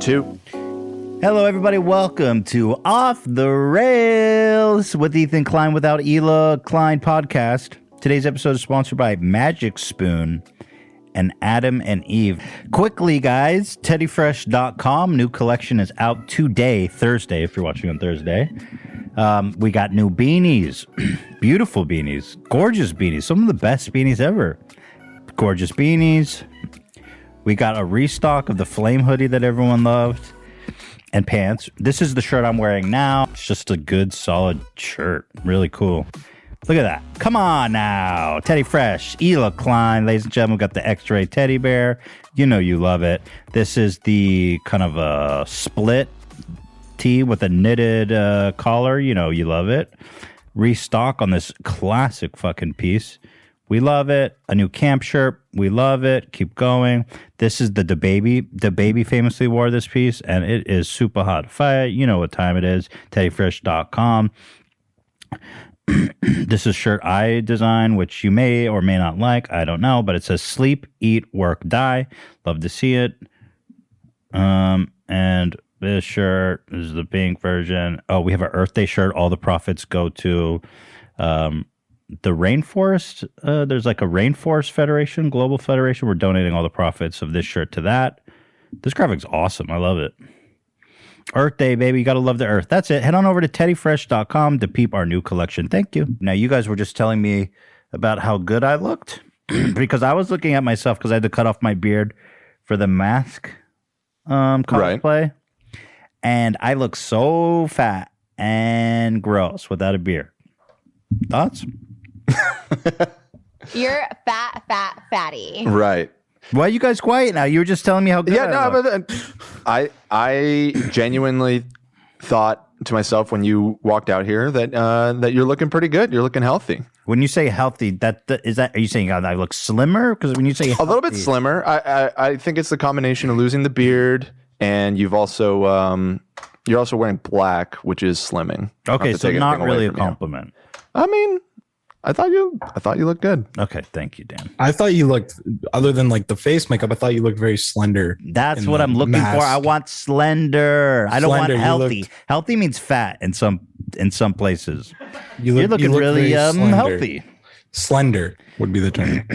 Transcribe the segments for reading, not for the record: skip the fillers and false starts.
2. Hello, everybody. Welcome to Off the Rails with Ethan Klein without Ela Klein podcast. Today's episode is sponsored by Magic Spoon and Adam and Eve. Quickly, guys, teddyfresh.com. New collection is out today, Thursday, if you're watching on Thursday. We got new beanies, beautiful beanies, gorgeous beanies, some of the best beanies ever. Gorgeous beanies. We got a restock of the flame hoodie that everyone loved and pants. This is the shirt I'm wearing now. It's just a good, solid shirt. Really cool. Look at that. Come on now. Teddy Fresh, Ela Klein. Ladies and gentlemen, we got the X-Ray teddy bear. You know you love it. This is the kind of a split tee with a knitted collar. You know you love it. Restock on this classic fucking piece. We love it. A new camp shirt. We love it. Keep going. This is the DaBaby. DaBaby famously wore this piece, and it is super hot. You know what time it is. Teddyfresh.com. This is shirt I designed, which you may or may not like. I don't know, but it says sleep, eat, work, die. Love to see it. And this shirt is the pink version. Oh, we have an Earth Day shirt. All the profits go to the Rainforest. There's like a Rainforest Federation, Global Federation. We're donating all the profits of this shirt to that. This graphic's awesome. I love it. Earth Day, baby. You got to love the earth. That's it. Head on over to teddyfresh.com to peep our new collection. Thank you. Now, you guys were just telling me about how good I looked because I was looking at myself because I had to cut off my beard for the mask cosplay. Right. And I look so fat and gross without a beard. Thoughts? You're fatty. Right. Why are you guys quiet now? You were just telling me how good I look. But I genuinely thought to myself when you walked out here that you're looking pretty good. You're looking healthy. When you say healthy, are you saying I look slimmer? Because when you say healthy, a little bit slimmer, I think it's the combination of losing the beard and you're also wearing black, which is slimming. Okay, so not really a compliment. I mean, I thought you looked good. Okay, thank you, Dan. I thought you looked, other than like the face makeup, I thought you looked very slender. That's what I'm looking for. I want slender. I don't want healthy. Healthy means fat in some places. You're looking really healthy. Slender would be the term.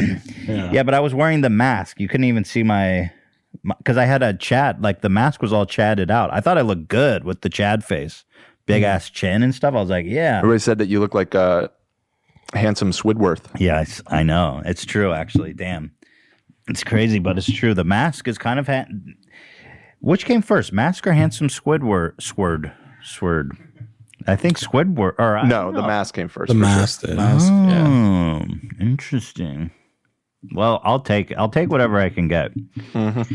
Yeah, but I was wearing the mask. You couldn't even see my because I had a Chad. Like the mask was all chatted out. I thought I looked good with the Chad face, big ass chin and stuff. I was like, yeah. Everybody said that you look like handsome Swidworth. Yes, I know. It's true, actually. Damn. It's crazy, but it's true. The mask is kind of... Which came first, mask or handsome Sword? I think Squidward... No, the mask came first. The mask did. Oh, interesting. Well, I'll take whatever I can get. Mm-hmm.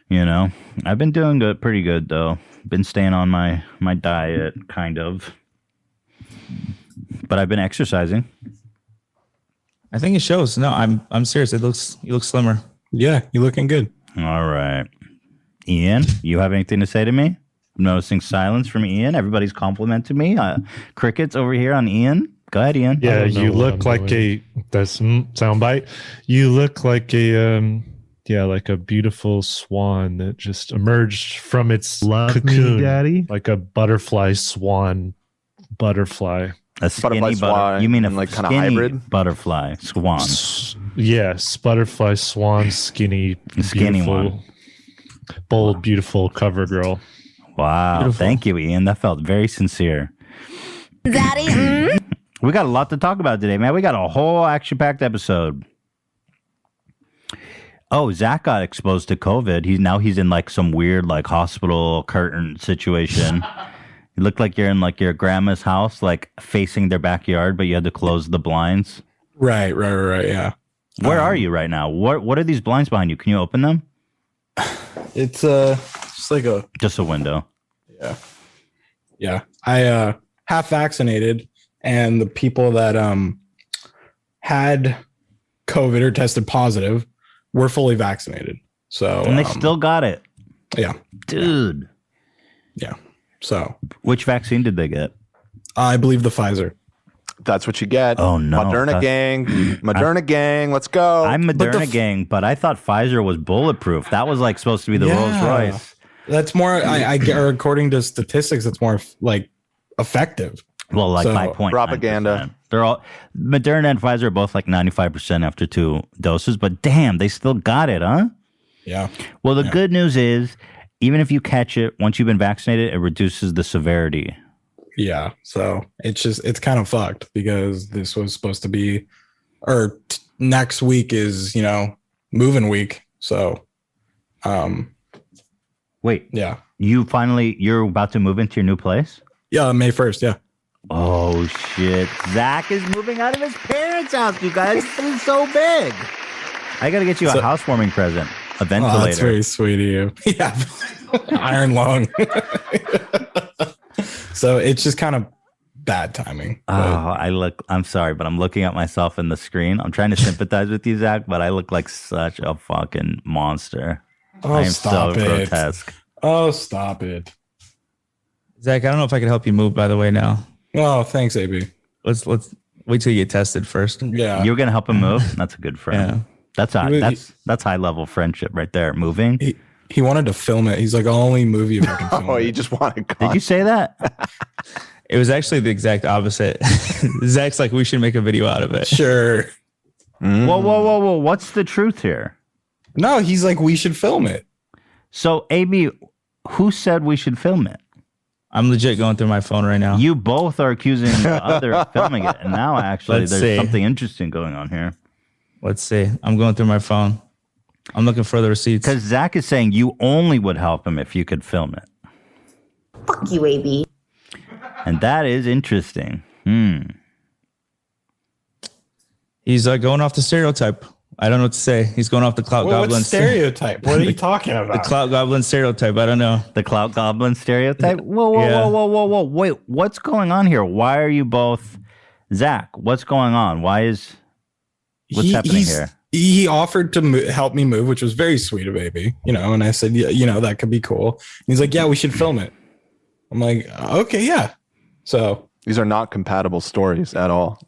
You know? I've been doing good, pretty good, though. Been staying on my diet, kind of. But I've been exercising. I think it shows. No, I'm serious. You look slimmer. Yeah, you're looking good. All right. Ian, you have anything to say to me? I'm noticing silence from Ian. Everybody's complimenting me. Crickets over here on Ian. Go ahead, Ian. Yeah, you look like that's soundbite. You look like like a beautiful swan that just emerged from its cocoon, Daddy. Like a butterfly swan butterfly. A skinny butterfly. You mean a like kind of hybrid butterfly swan? Yes, butterfly swan, skinny one, bold, beautiful cover girl. Wow, beautiful. Thank you, Ian. That felt very sincere. Daddy, we got a lot to talk about today, man. We got a whole action-packed episode. Oh, Zach got exposed to COVID. He's in like some weird like hospital curtain situation. You look like you're in like your grandma's house, like facing their backyard, but you had to close the blinds. Right. Yeah. Where are you right now? What are these blinds behind you? Can you open them? It's just like a window. Yeah. I half vaccinated, and the people that had COVID or tested positive were fully vaccinated. So and they still got it. Yeah, dude. Yeah. So, which vaccine did they get? I believe the Pfizer. That's what you get. Oh, no. Moderna gang. Let's go. I'm Moderna gang, but I thought Pfizer was bulletproof. That was like supposed to be the Rolls Royce. That's more. I or according to statistics, it's more like effective. Well, like So, 5.9%. propaganda. They're all Moderna and Pfizer are both like 95% after 2 doses, but damn, they still got it, huh? Yeah. Well, the good news is, even if you catch it, once you've been vaccinated, it reduces the severity. Yeah. So it's kind of fucked because this was supposed to be, or next week is, moving week. So, Wait, yeah. you're about to move into your new place? Yeah. May 1st. Yeah. Oh, shit. Zach is moving out of his parents' house, you guys. This is so big. I got to get you a housewarming present, a ventilator. Oh, that's very sweet of you. Yeah. Iron lung. So it's just kind of bad timing. I'm sorry, but I'm looking at myself in the screen. I'm trying to sympathize with you, Zach, but I look like such a fucking monster. I am so grotesque. Oh, stop it. Zach, I don't know if I could help you move. By the way, now Oh, thanks, AB. let's wait till you get tested first. Yeah. You're gonna help him move? That's a good friend. Yeah. That's high level friendship right there. Moving. He wanted to film it. He's like, I'll only move you if I can film Oh, it. you just wanted Did you say that? It was actually the exact opposite. Zach's like, we should make a video out of it. Sure. Whoa. What's the truth here? No, he's like, we should film it. So, AB, who said we should film it? I'm legit going through my phone right now. You both are accusing the other of filming it, and now actually Let's there's see. something interesting going on here. Let's see. I'm going through my phone. I'm looking for the receipts. Because Zach is saying you only would help him if you could film it. Fuck you, AB. And that is interesting. He's going off the stereotype. I don't know what to say. He's going off the Clout Well, Goblin. what stereotype? What are you talking The about? Clout Goblin stereotype. I don't know. The Clout Goblin stereotype? Whoa. Wait, what's going on here? Why are you both... Zach, what's going on? What's happening here? He offered to help me move, which was very sweet of AB, and I said, yeah, that could be cool. He's like, yeah, we should film it. I'm like, okay, yeah. So These are not compatible stories at all.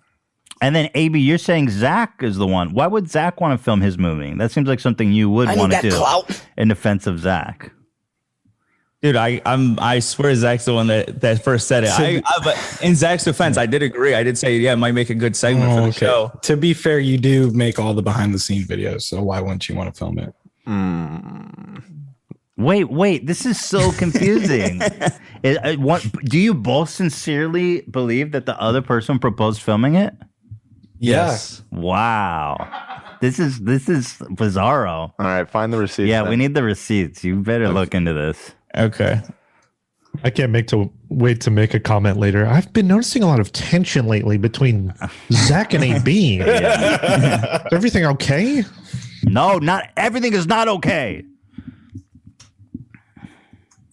And then, AB, you're saying Zach is the one. Why would Zach want to film his movie? That seems like something you would want to do in defense of Zach. Dude, I swear Zach's the one that first said it. But in Zach's defense, I did agree. I did say, yeah, it might make a good segment for the show. To be fair, you do make all the behind the scene videos, so why wouldn't you want to film it? Wait, this is so confusing. Do you both sincerely believe that the other person proposed filming it? Yes. Wow. This is bizarro. All right, find the receipts. Yeah, then. we need the receipts. You better look into this. Okay. I can't wait to make a comment later. I've been noticing a lot of tension lately between Zach and AB. Is everything okay? No, not everything is not okay.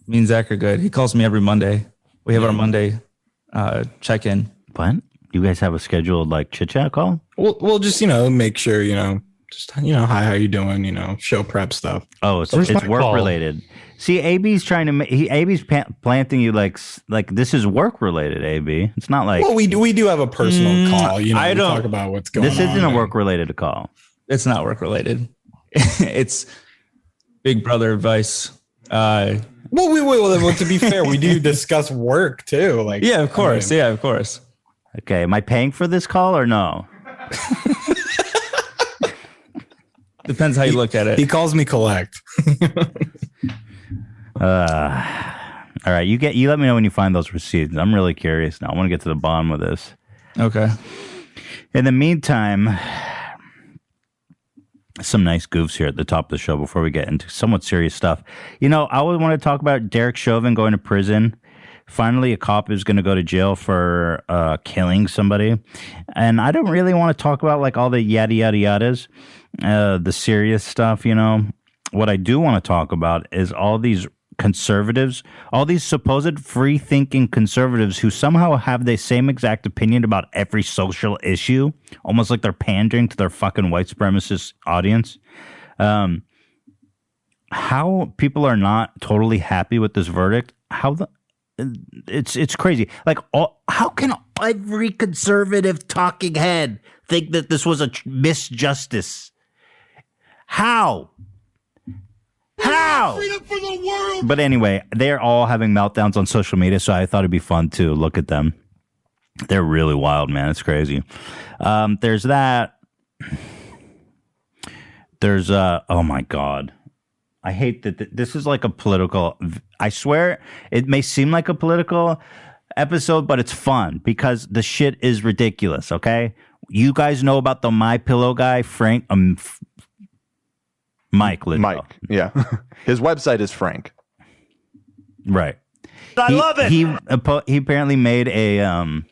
Me and Zach are good. He calls me every Monday. We have our Monday check-in. What? You guys have a scheduled chit chat call? We'll just make sure hi, how you doing? Show prep stuff. Oh, it's Where's my work call? related. See, AB's trying to AB's planting you like this is work related. AB, it's not like Well, we do have a personal call. I we don't- talk about what's going on. this isn't a work related call. It's not work related. It's Big Brother advice. Well, to be fair, we do discuss work too. Yeah, of course. Yeah, of course. Okay, am I paying for this call or no? Depends how you look at He it. calls me collect. All right, you let me know when you find those receipts. I'm really curious now. I want to get to the bottom of this. Okay. In the meantime, some nice goofs here at the top of the show before we get into somewhat serious stuff. I always want to talk about Derek Chauvin going to prison. Finally, a cop is going to go to jail for killing somebody. And I don't really want to talk about all the yada, yada, yadas, the serious stuff, What I do want to talk about is all these conservatives, all these supposed free-thinking conservatives who somehow have the same exact opinion about every social issue, almost like they're pandering to their fucking white supremacist audience. How people are not totally happy with this verdict, it's crazy. How can every conservative talking head think that this was a misjustice? How? How? But anyway, they're all having meltdowns on social media, so I thought it'd be fun to look at them. They're really wild, man. It's crazy. There's that. There's oh my God. I hate that this is like a political, I swear it may seem like a political episode, but it's fun because the shit is ridiculous, okay? You guys know about the My Pillow guy, Frank, Mike Lindell. Mike, yeah. His website is Frank. Right. I love it. He apparently made a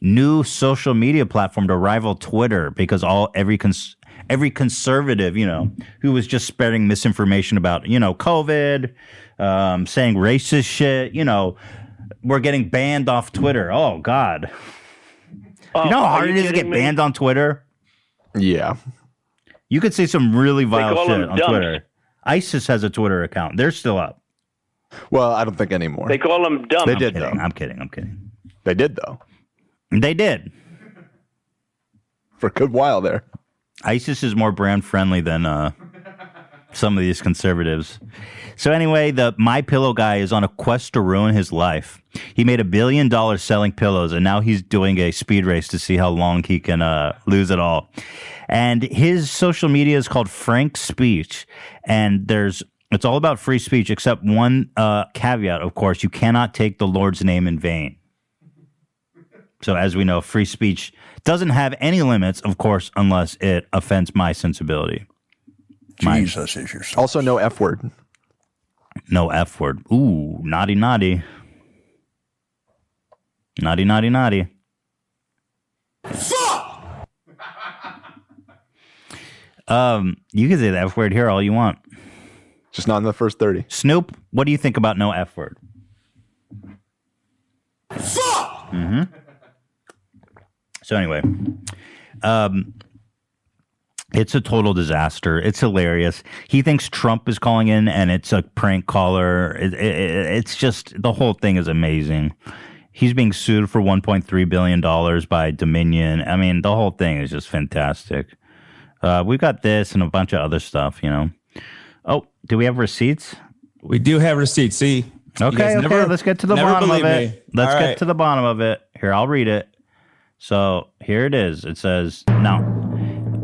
new social media platform to rival Twitter because every conservative, who was just spreading misinformation about, COVID, saying racist shit, we're getting banned off Twitter. Oh, God. You know how hard it is to get banned on Twitter? Yeah. You could say some really vile shit on Twitter. ISIS has a Twitter account. They're still up. Well, I don't think anymore. They call them dumb. They did, though. I'm kidding. They did, though. They did. For a good while there. ISIS is more brand friendly than some of these conservatives. So anyway, the My Pillow guy is on a quest to ruin his life. He made $1 billion selling pillows, and now he's doing a speed race to see how long he can lose it all. And his social media is called Frank Speech, and it's all about free speech, except one caveat, of course, you cannot take the Lord's name in vain. So as we know, free speech doesn't have any limits, of course, unless it offends my sensibility. Jesus is your soul. Also, no F word. No F word. Ooh, naughty, naughty. Naughty, naughty, naughty. Fuck! You can say the F word here all you want. Just not in the first 30. Snoop, what do you think about no F word? Fuck! Mm-hmm. So anyway, it's a total disaster. It's hilarious. He thinks Trump is calling in, and it's a prank caller. It's just, the whole thing is amazing. He's being sued for $1.3 billion by Dominion. I mean, the whole thing is just fantastic. We've got this and a bunch of other stuff, Oh, do we have receipts? We do have receipts. See? Okay, let's get to the bottom of it. Let's get to the bottom of it. Here, I'll read it. So here it is. It says, now,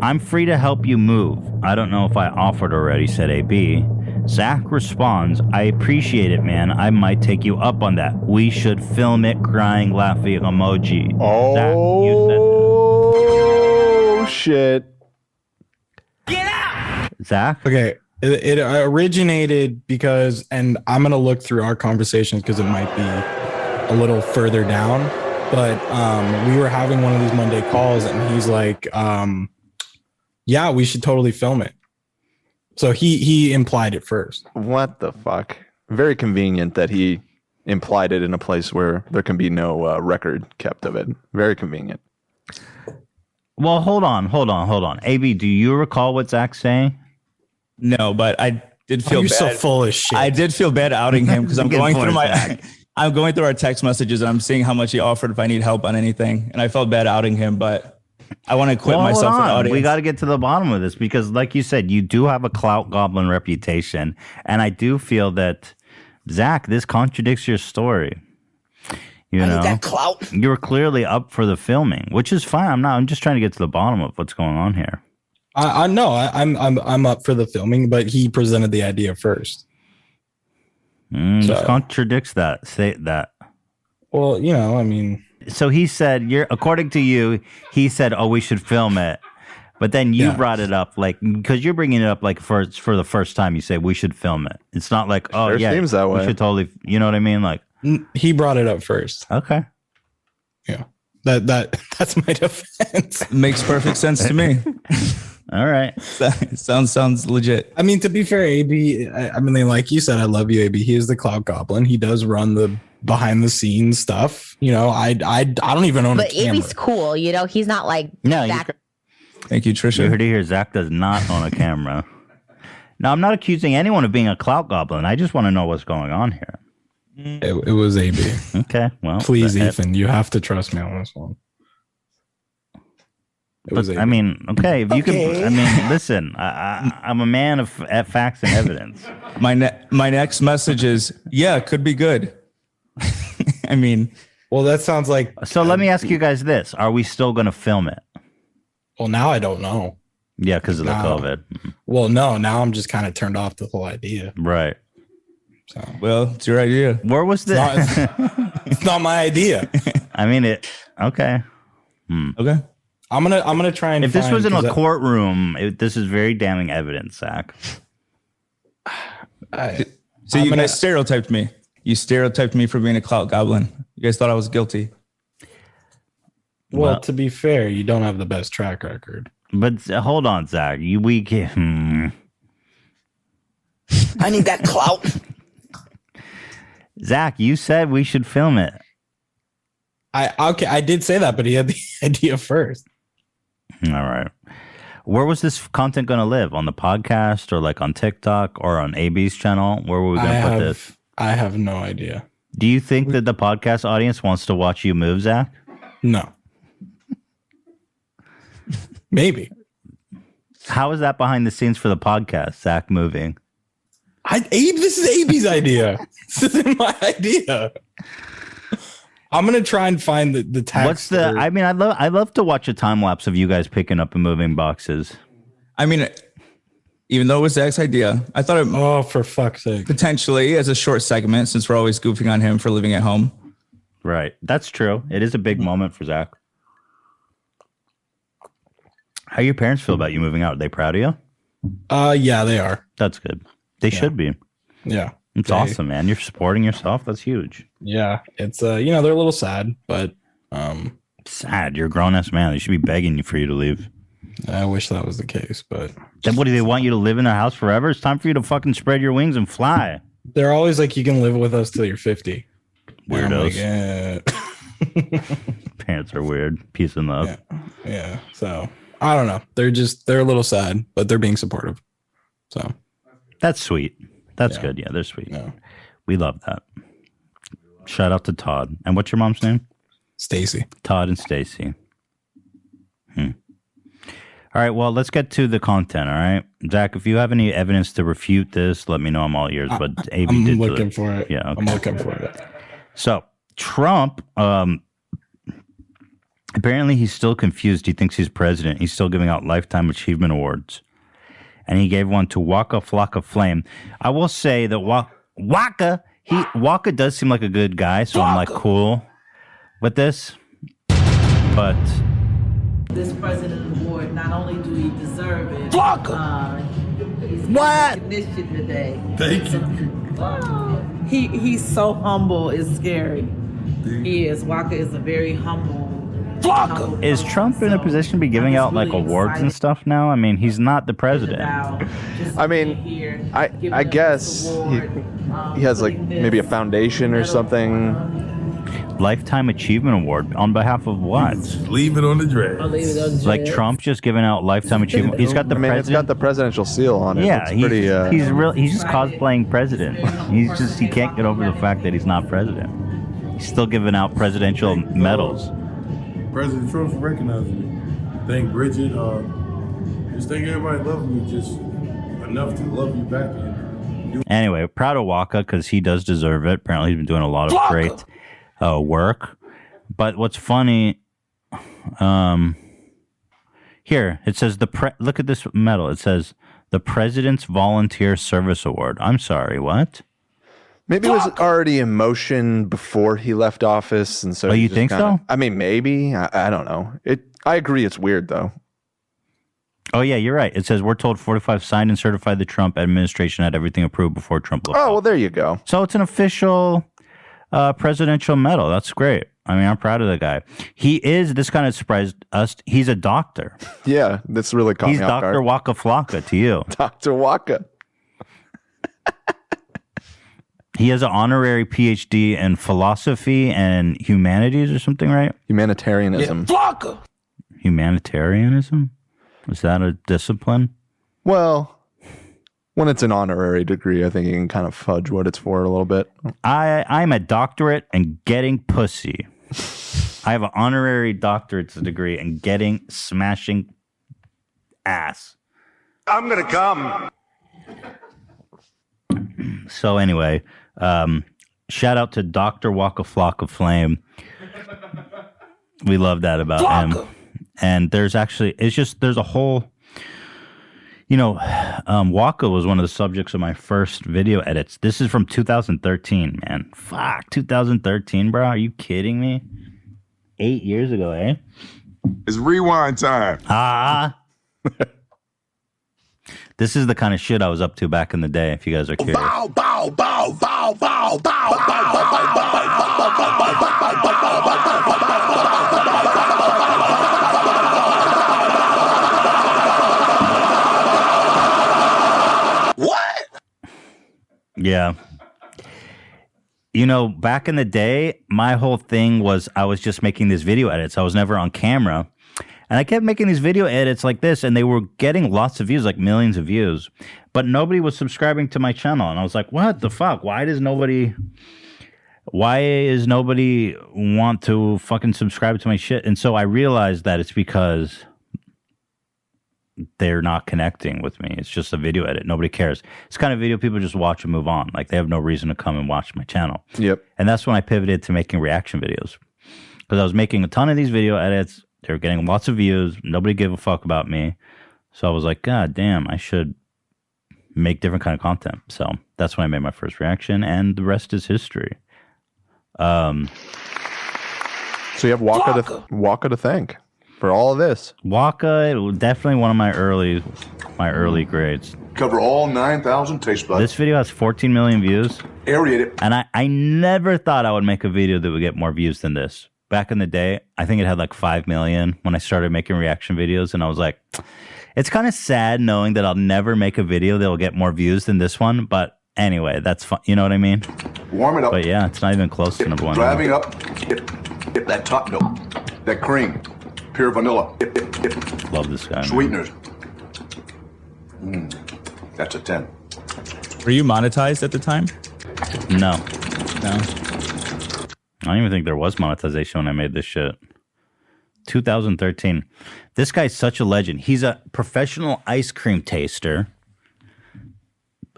I'm free to help you move. I don't know if I offered already, said AB. Zach responds, I appreciate it, man. I might take you up on that. We should film it, crying, laughing emoji. Oh, Zach, shit. Get out! Zach? Okay. It originated because, and I'm going to look through our conversations because it might be a little further down. But we were having one of these Monday calls, and he's like, yeah, we should totally film it. So he implied it first. What the fuck? Very convenient that he implied it in a place where there can be no record kept of it. Very convenient. Well, hold on. AB, do you recall what Zach's saying? No, but I did feel you're bad. So full of shit. I did feel bad outing him because I'm going through I'm going through our text messages and I'm seeing how much he offered if I need help on anything. And I felt bad outing him, but I want to quit myself in the audience. We got to get to the bottom of this because, like you said, you do have a clout goblin reputation. And I do feel that, Zach, this contradicts your story. You know, that clout. You were clearly up for the filming, which is fine. I'm just trying to get to the bottom of what's going on here. I know I'm up for the filming, but he presented the idea first. This contradicts that. Say that. Well, I mean. So he said, according to you, he said, oh, we should film it. But then you brought it up, like, because you're bringing it up, like, for the first time, you say we should film it. It's not like, oh, sure seems that way. We should totally, you know what I mean? Like, he brought it up first. Okay. Yeah. That's my defense. Makes perfect sense to me. All right. Sounds legit. I mean, to be fair, AB, I mean, like you said, I love you, AB. He is the clout goblin. He does run the behind the scenes stuff. I don't even own a camera. But AB's cool, he's not like that. Thank you, Trisha. You heard it here. Zach does not own a camera. Now, I'm not accusing anyone of being a clout goblin. I just want to know what's going on here. It was AB. Okay, well. Please, Ethan, you have to trust me on this one. I mean, okay, if you can, I mean, listen, I'm a man of facts and evidence. My next message is, yeah, it could be good. I mean, well, that sounds like. So let me ask you guys this: are we still going to film it? Well, now I don't know. Yeah, because of the COVID. Well, no, now I'm just kind of turned off the whole idea. Right. So, well, it's your idea. Where was the? It's not my idea. I mean it. Okay. Okay. I'm gonna try and. If this was in a courtroom, this is very damning evidence, Zach. So you guys stereotyped me. You stereotyped me for being a clout goblin. You guys thought I was guilty. Well, to be fair, you don't have the best track record. But hold on, Zach. I need that clout. Zach, you said we should film it. I did say that, but he had the idea first. All right. Where was this content going to live? On the podcast or like on TikTok or on AB's channel? Where were we going to put this? I have no idea. Do you think that the podcast audience wants to watch you move, Zach? No. Maybe. How is that behind the scenes for the podcast, Zach moving? This is AB's idea. This isn't my idea. I'm gonna try and find the text. What's the? I mean, I love to watch a time lapse of you guys picking up and moving boxes. I mean, even though it was Zach's idea, I thought it. Oh, for fuck's sake! Potentially as a short segment, since we're always goofing on him for living at home. Right, that's true. It is a big moment for Zach. How your parents feel about you moving out? Are they proud of you? Yeah, they are. That's good. They should be. Yeah. It's awesome, man. You're supporting yourself. That's huge. Yeah. It's they're a little sad, but sad. You're a grown ass man. They should be begging you for you to leave. I wish that was the case, but then what do they want you to live in their house forever? It's time for you to fucking spread your wings and fly. They're always like, you can live with us till you're 50. Weirdos. Parents are weird. Peace and love. Yeah. So I don't know. They're a little sad, but they're being supportive. So that's sweet. That's good. Yeah, they're sweet. Yeah. We love that. Shout out to Todd. And what's your mom's name? Stacy. Todd and Stacy. All right. Well, let's get to the content. All right, Zach. If you have any evidence to refute this, let me know. I'm all ears. But I'm looking for it. Yeah, okay. I'm looking for it. So Trump. Apparently, he's still confused. He thinks he's president. He's still giving out lifetime achievement awards. And he gave one to Waka Flocka Flame. I will say that Waka does seem like a good guy, so I'm like cool with this. But this president award, not only do he deserve it, what? Recognition today. Thank you. He's so humble. It's scary. He is. Waka is a very humble. Is Trump in a position to be giving out like awards and stuff now? I mean, he's not the president. I mean, I guess he has like maybe a foundation or something. Lifetime Achievement Award on behalf of what? Leave it on the draft. Like Trump just giving out Lifetime Achievement. He's got the It's got the presidential seal on it. Yeah, he's just cosplaying president. He can't get over the fact that he's not president. He's still giving out presidential medals. President Trump for recognizing me. Thank Bridget. Just thank everybody loving me just enough to love you back. Anyway, proud of Waka because he does deserve it. Apparently, he's been doing a lot of great work. But what's funny, here it says look at this medal. It says the President's Volunteer Service Award. I'm sorry, what? Maybe it was already in motion before he left office, and so. Oh, you think so? I mean, maybe. I don't know. I agree. It's weird though. Oh yeah, you're right. It says we're told 45 signed and certified the Trump administration had everything approved before Trump left. Oh well, there you go. So it's an official presidential medal. That's great. I mean, I'm proud of the guy. He is. This kind of surprised us. He's a doctor. Yeah, this really caught me off guard. He's Dr. Waka Flocka to you. Dr. Waka. He has an honorary PhD in philosophy and humanities or something, right? Humanitarianism. Flocka. Humanitarianism? Is that a discipline? Well, when it's an honorary degree, I think you can kind of fudge what it's for a little bit. I'm a doctorate in getting pussy. I have an honorary doctorate's degree in smashing ass. I'm gonna come. So anyway, shout out to Dr. Waka Flocka Flame. We love that about him. And there's a whole, Waka was one of the subjects of my first video edits. This is from 2013, man. Fuck, 2013, bro. Are you kidding me? 8 years ago, eh? It's rewind time. This is the kind of shit I was up to back in the day, if you guys are curious. Bow, bow, bow, bow, bow, bow, bow, bow, What? Yeah. Back in the day, my whole thing was I was just making these video edits. I was never on camera. And I kept making these video edits like this, and they were getting lots of views, like millions of views. But nobody was subscribing to my channel. And I was like, what the fuck? Why does nobody want to fucking subscribe to my shit? And so I realized that it's because they're not connecting with me. It's just a video edit. Nobody cares. It's kind of video people just watch and move on. Like, they have no reason to come and watch my channel. Yep. And that's when I pivoted to making reaction videos. Because I was making a ton of these video edits. They were getting lots of views. Nobody gave a fuck about me. So I was like, God damn, I should make different kind of content. So that's when I made my first reaction, and the rest is history. So you have Waka to thank for all of this. Waka, definitely one of my early grades. Cover all 9,000 taste buds. This video has 14 million views. Aerate it. And I never thought I would make a video that would get more views than this. Back in the day, I think it had like 5 million when I started making reaction videos, and I was like, it's kind of sad knowing that I'll never make a video that will get more views than this one, but anyway, that's fun. You know what I mean? Warm it up. But yeah, it's not even close to number one. Driving up, get that top note, that cream, pure vanilla. Love this guy. Sweeteners. That's a 10. Were you monetized at the time? No. I don't even think there was monetization when I made this shit. 2013. This guy's such a legend. He's a professional ice cream taster.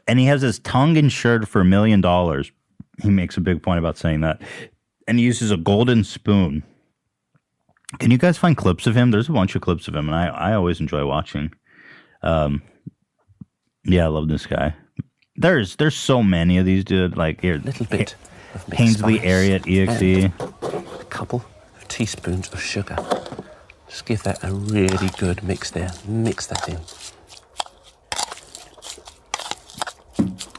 And he has his tongue insured for $1 million. He makes a big point about saying that. And he uses a golden spoon. Can you guys find clips of him? There's a bunch of clips of him, and I always enjoy watching. Yeah, I love this guy. There's so many of these, dude. Like, here, little bit of Hainsley area at EXE. A couple of teaspoons of sugar. Just give that a really good mix there. Mix that in.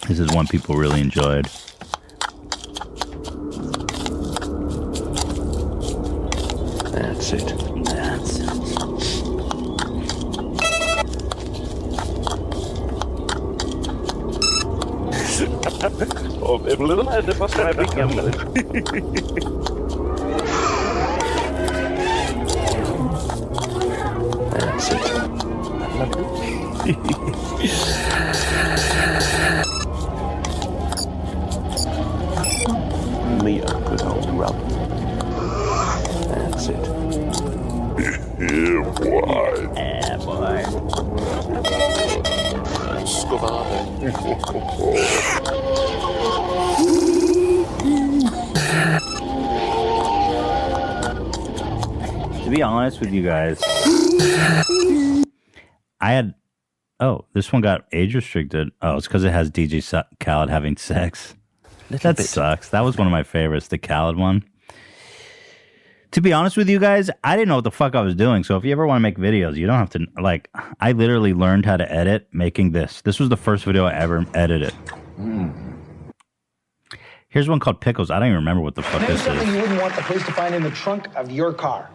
This is one people really enjoyed. That's it. That's it. Det måste jag bli gammal. That's it. Me a good old rub. That's it. Yeah, boy. Yeah, boy. Scovado. To be honest with you guys, I had... Oh, this one got age restricted. Oh, it's because it has DJ Khaled having sex. That sucks. That was one of my favorites, the Khaled one. To be honest with you guys, I didn't know what the fuck I was doing. So if you ever want to make videos, you don't have to... Like, I literally learned how to edit making this. This was the first video I ever edited. Here's one called Pickles. I don't even remember what the fuck this is. Something you wouldn't want the police to find in the trunk of your car.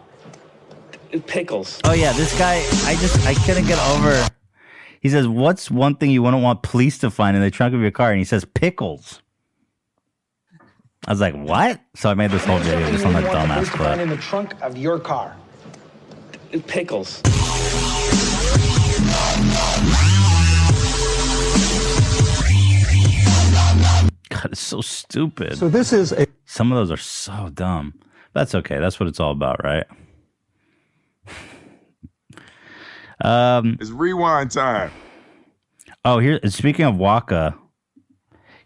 Pickles. Oh yeah, this guy, I couldn't get over. He says, what's one thing you wouldn't want police to find in the trunk of your car? And he says, pickles. I was like, what? So I made this whole video just on that dumbass clip. Find in the trunk of your car. Pickles. God, it's so stupid. So this is a... Some of those are so dumb. That's okay. That's what it's all about, right? It's rewind time. Oh, here. Speaking of Waka,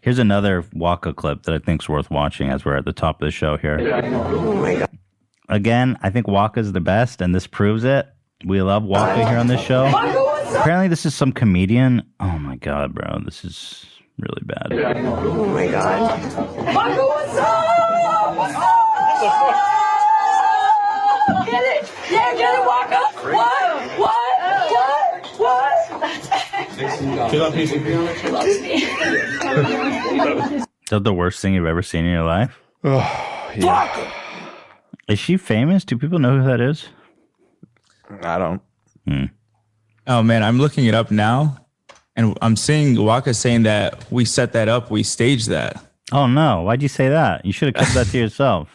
here's another Waka clip that I think is worth watching as we're at the top of the show here. Oh my God. Again, I think Waka's the best, and this proves it. We love Waka here on this show. Apparently, this is some comedian. Oh my God, bro, this is really bad. Oh my God. Michael, what's up? What's up? Get it? Yeah, get it, Waka. What? Is that the worst thing you've ever seen in your life? Oh, yeah. Is she famous? Do people know who that is? I don't. Oh man, I'm looking it up now, and I'm seeing Waka saying that we set that up, we staged that. Oh no! Why'd you say that? You should have kept that to yourself.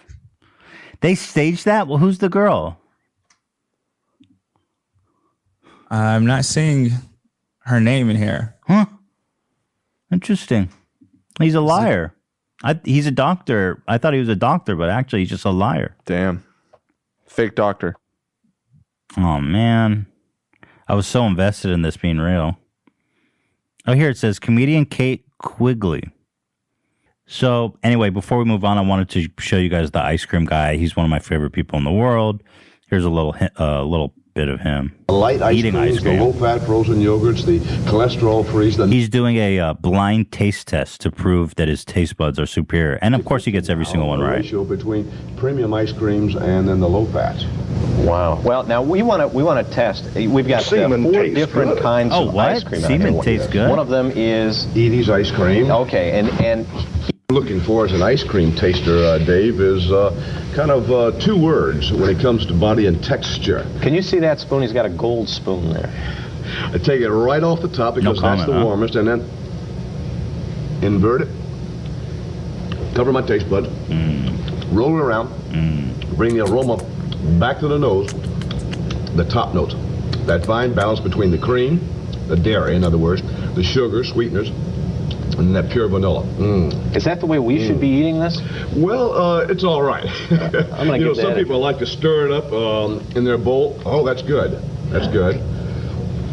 They staged that? Well, who's the girl? I'm not seeing her name in here. Huh? Interesting. He's a liar. He's a doctor. I thought he was a doctor, but actually he's just a liar. Damn. Fake doctor. Oh, man. I was so invested in this being real. Oh, here it says comedian Kate Quigley. So anyway, before we move on, I wanted to show you guys the ice cream guy. He's one of my favorite people in the world. Here's a little bit of him light ice eating creams, ice cream. the low-fat frozen yogurts, the cholesterol-free. He's doing a blind taste test to prove that his taste buds are superior, and of course, he gets every single one right. Ratio between premium ice creams and then the low-fat. Wow. Well, now we want to test. We've got 4 different kinds of ice cream. Semen tastes good. One of them is Edie's ice cream. Okay, and looking for as an ice cream taster, Dave, is kind of 2 words when it comes to body and texture. Can you see that spoon? He's got a gold spoon there. I take it right off the top because that's the warmest, and then invert it, cover my taste bud, roll it around, bring the aroma back to the nose, the top note, that fine balance between the cream, the dairy, in other words, the sugar, sweeteners, and that pure vanilla. Is that the way we should be eating this? Well, it's all right. I'm gonna get some people like to stir it up in their bowl. Oh, that's good. That's good.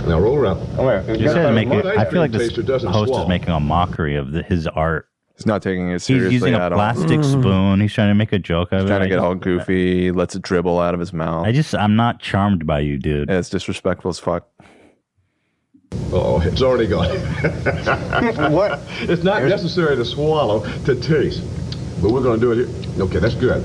Now roll around. I feel like this host is making a mockery of his art. He's not taking it seriously. He's using a plastic spoon. He's trying to make a joke of it. He's trying to get all goofy, lets it dribble out of his mouth. I'm not charmed by you, dude. Yeah, it's disrespectful as fuck. Oh, it's already gone. What? It's not necessary to swallow to taste, but we're going to do it here. Okay, that's good.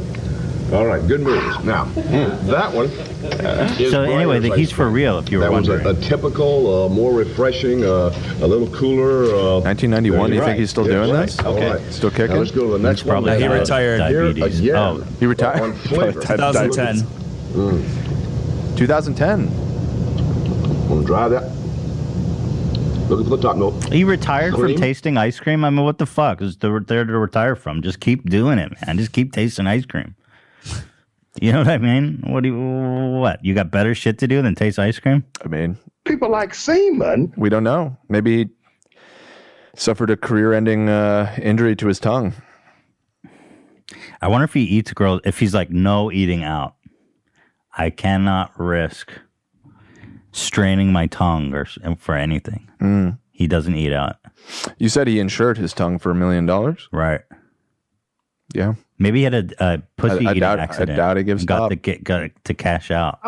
All right, good moves. Now, that one is so anyway, he's for real, if you were wondering. That one's a typical, more refreshing, a little cooler. 1991, do you think he's still doing this? Okay. Right. Still kicking? Now let's go to the next one. He retired. Diabetes. Oh, he retired? On flavor. 2010. 2010. I'm going to dry that. Looking for the top note. He retired from tasting ice cream? I mean, what the fuck is there to retire from? Just keep doing it, man. Just keep tasting ice cream. You know what I mean? What? You got better shit to do than taste ice cream? I mean, people like semen. We don't know. Maybe he suffered a career-ending injury to his tongue. I wonder if he eats girls, if he's like, no eating out. I cannot risk straining my tongue for anything. He doesn't eat out. You said he insured his tongue for $1 million? Right. Yeah. Maybe he had a pussy eating accident. I doubt he gives got to cash out.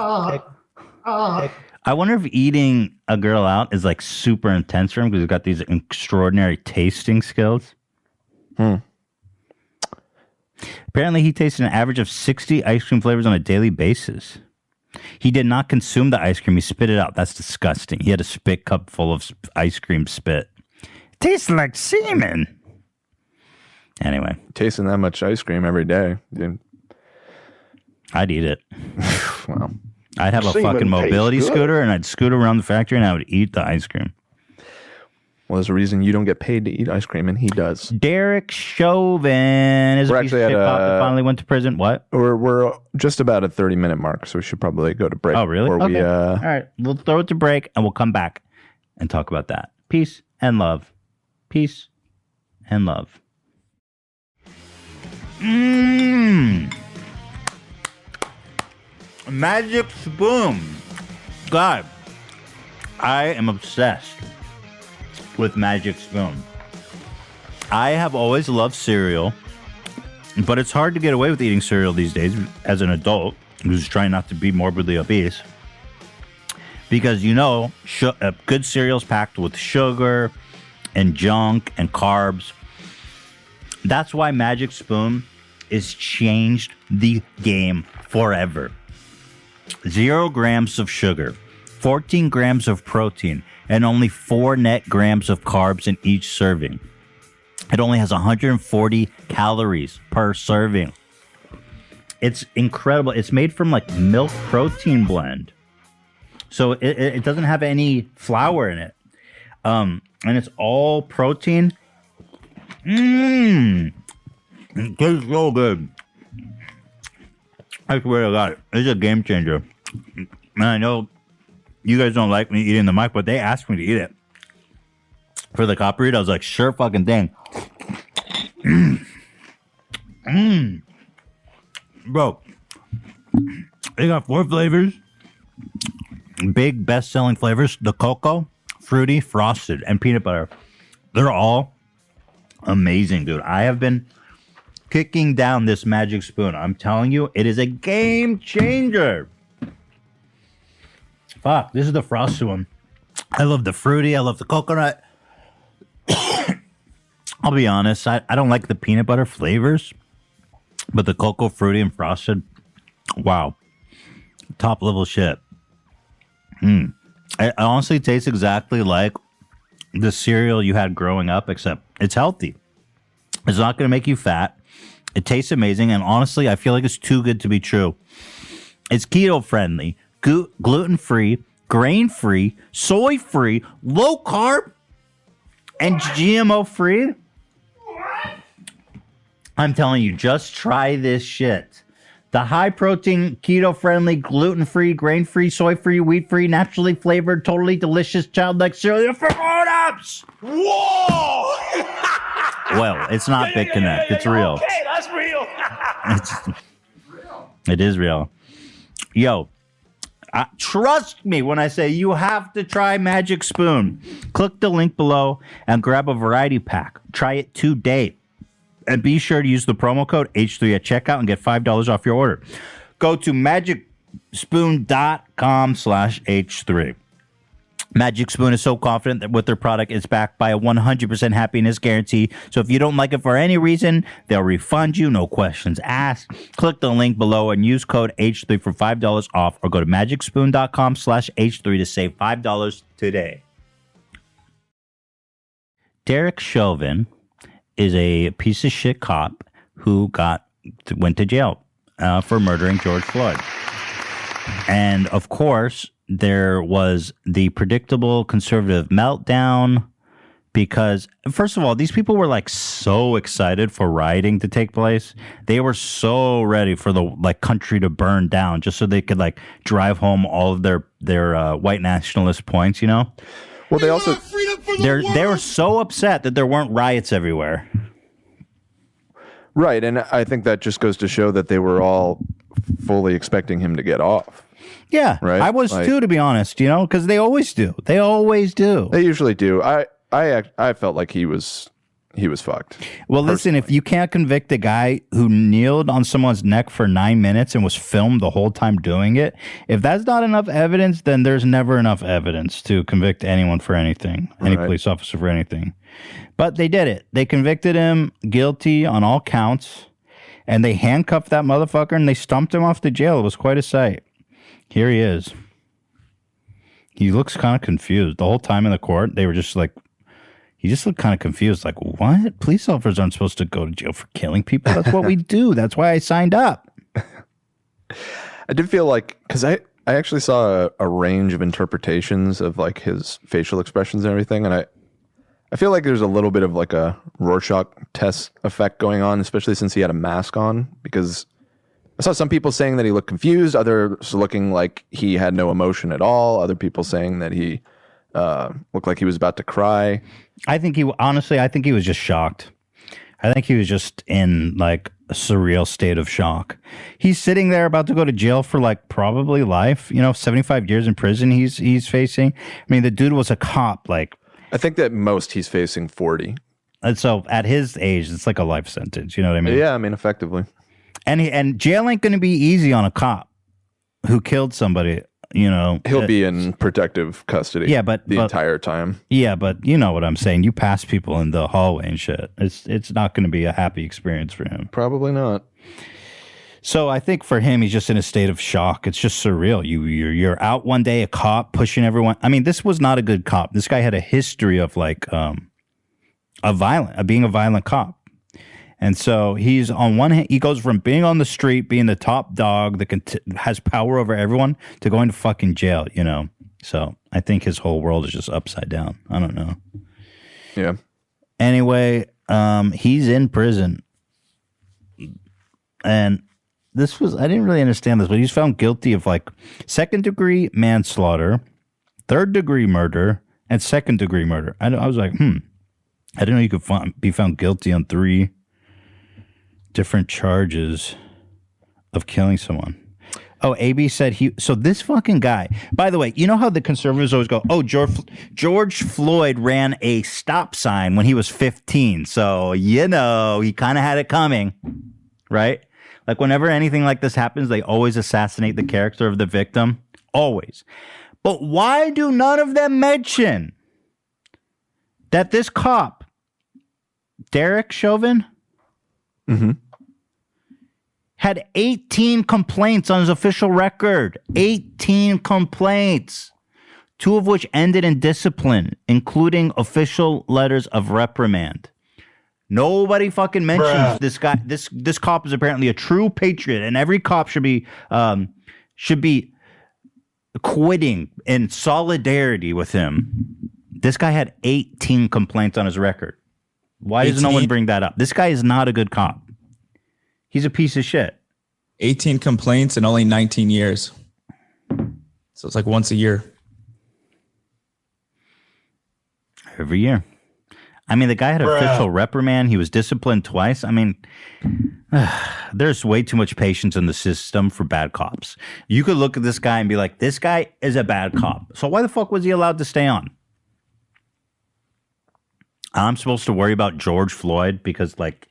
I wonder if eating a girl out is like super intense for him because he's got these extraordinary tasting skills. Apparently, he tasted an average of 60 ice cream flavors on a daily basis. He did not consume the ice cream. He spit it out. That's disgusting. He had a spit cup full of ice cream spit. It tastes like semen. Anyway. Tasting that much ice cream every day. Dude. I'd eat it. Wow. I'd have a fucking mobility scooter and I'd scoot around the factory and I would eat the ice cream. Well, there's a reason you don't get paid to eat ice cream, and he does. Derek Chauvin is a piece of shit cop that finally went to prison. What? We're just about at 30-minute mark, so we should probably go to break. Oh, really? Okay. All right. We'll throw it to break, and we'll come back and talk about that. Peace and love. Peace and love. Magic Spoon. God, I am obsessed with Magic Spoon. I have always loved cereal, but it's hard to get away with eating cereal these days as an adult who's trying not to be morbidly obese. Because, good cereal's packed with sugar and junk and carbs. That's why Magic Spoon has changed the game forever. 0 grams of sugar, 14 grams of protein, and only 4 net grams of carbs in each serving. It only has 140 calories per serving. It's incredible. It's made from like milk protein blend. So it doesn't have any flour in it. And it's all protein. It tastes so good. I swear to God, it's a game changer. And I know you guys don't like me eating the mic, but they asked me to eat it. For the copper eat, I was like, sure fucking thing. Bro, they got 4 flavors. Big best-selling flavors. The cocoa, fruity, frosted, and peanut butter. They're all amazing, dude. I have been kicking down this Magic Spoon. I'm telling you, it is a game changer. Fuck, this is the frosted one. I love the fruity. I love the coconut. I'll be honest, I don't like the peanut butter flavors, but the cocoa, fruity, and frosted, wow. Top level shit. It honestly tastes exactly like the cereal you had growing up, except it's healthy. It's not going to make you fat. It tastes amazing, and honestly, I feel like it's too good to be true. It's keto-friendly, gluten-free, grain-free, soy-free, low-carb, and GMO-free. I'm telling you, just try this shit. The high-protein, keto-friendly, gluten-free, grain-free, soy-free, wheat-free, naturally flavored, totally delicious, childlike cereal for grown-ups! Whoa! Well, it's not BitConnect. It's real. Okay, that's real. It is real. Yo, trust me when I say you have to try Magic Spoon. Click the link below and grab a variety pack. Try it today. And be sure to use the promo code H3 at checkout and get $5 off your order. Go to magicspoon.com/H3. Magic Spoon is so confident that with their product, it's backed by a 100% happiness guarantee. So if you don't like it for any reason, they'll refund you, no questions asked. Click the link below and use code H3 for $5 off, or go to magicspoon.com/H3 to save $5 today. Derek Chauvin is a piece of shit cop who went to jail for murdering George Floyd. And of course, there was the predictable conservative meltdown because, first of all, these people were like so excited for rioting to take place. They were so ready for the country to burn down just so they could drive home all of their white nationalist points, Well, they also they were so upset that there weren't riots everywhere. Right, and I think that just goes to show that they were all fully expecting him to get off. Yeah, right. I was too, to be honest. Because they always do. They always do. They usually do. I felt like he was fucked. Well, listen, if you can't convict a guy who kneeled on someone's neck for 9 minutes and was filmed the whole time doing it, if that's not enough evidence, then there's never enough evidence to convict anyone for anything, any police officer for anything. But they did it. They convicted him guilty on all counts, and they handcuffed that motherfucker and they stumped him off to jail. It was quite a sight. Here he is. He looks kind of confused. The whole time in the court, they were just like, he just looked kind of confused. Like, what? Police officers aren't supposed to go to jail for killing people. That's what we do. That's why I signed up. I did feel like, because I actually saw a range of interpretations of his facial expressions and everything. And I feel like there's a little bit of a Rorschach test effect going on, especially since he had a mask on, because I saw some people saying that he looked confused, others looking like he had no emotion at all, other people saying that he looked like he was about to cry. I think he was just shocked. I think he was just in a surreal state of shock. He's sitting there about to go to jail for like probably life, 75 years in prison he's facing. I mean, the dude was a cop. Like, I think that most he's facing 40. And so at his age, it's like a life sentence. You know what I mean? Yeah, I mean, effectively. And jail ain't going to be easy on a cop who killed somebody. He'll be in protective custody. Yeah, but the entire time. Yeah, but you know what I'm saying. You pass people in the hallway and shit. It's not going to be a happy experience for him. Probably not. So I think for him, he's just in a state of shock. It's just surreal. You're out one day, a cop pushing everyone. I mean, this was not a good cop. This guy had a history of like being a violent cop. And so he's on one hand, he goes from being on the street, being the top dog that has power over everyone, to going to fucking jail, So I think his whole world is just upside down. I don't know. Yeah. Anyway, he's in prison. And I didn't really understand this, but he's found guilty of like 2nd-degree manslaughter, 3rd-degree murder, and 2nd-degree murder. I was like, I didn't know you could be found guilty on 3 different charges of killing someone. Oh, AB said so this fucking guy, by the way, you know how the conservatives always go, oh, George Floyd ran a stop sign when he was 15. So, he kind of had it coming, right? Like whenever anything like this happens, they always assassinate the character of the victim. Always. But why do none of them mention that this cop, Derek Chauvin, had 18 complaints on his official record. 18 complaints. 2 of which ended in discipline, including official letters of reprimand. Nobody fucking mentions this guy. This cop is apparently a true patriot, and every cop should be quitting in solidarity with him. This guy had 18 complaints on his record. Why does no one bring that up? This guy is not a good cop. He's a piece of shit. 18 complaints in only 19 years. So it's like once a year. Every year. I mean, the guy had official reprimand. He was disciplined twice. I mean, there's way too much patience in the system for bad cops. You could look at this guy and be like, this guy is a bad cop. So why the fuck was he allowed to stay on? I'm supposed to worry about George Floyd because, like,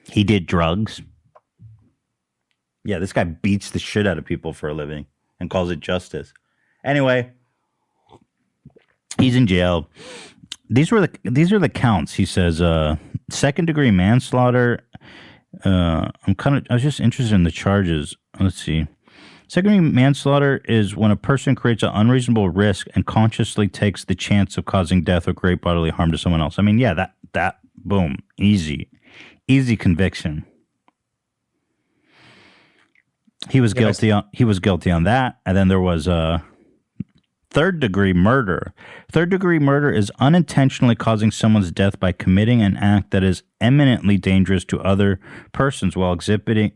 he did drugs. Yeah, this guy beats the shit out of people for a living and calls it justice. Anyway, he's in jail. These are the counts. He says 2nd-degree manslaughter. I was just interested in the charges. Let's see. 2nd-degree manslaughter is when a person creates an unreasonable risk and consciously takes the chance of causing death or great bodily harm to someone else. I mean, yeah, that boom, easy conviction. He was guilty on that, and then there was 3rd-degree murder. 3rd-degree murder is unintentionally causing someone's death by committing an act that is eminently dangerous to other persons while exhibiting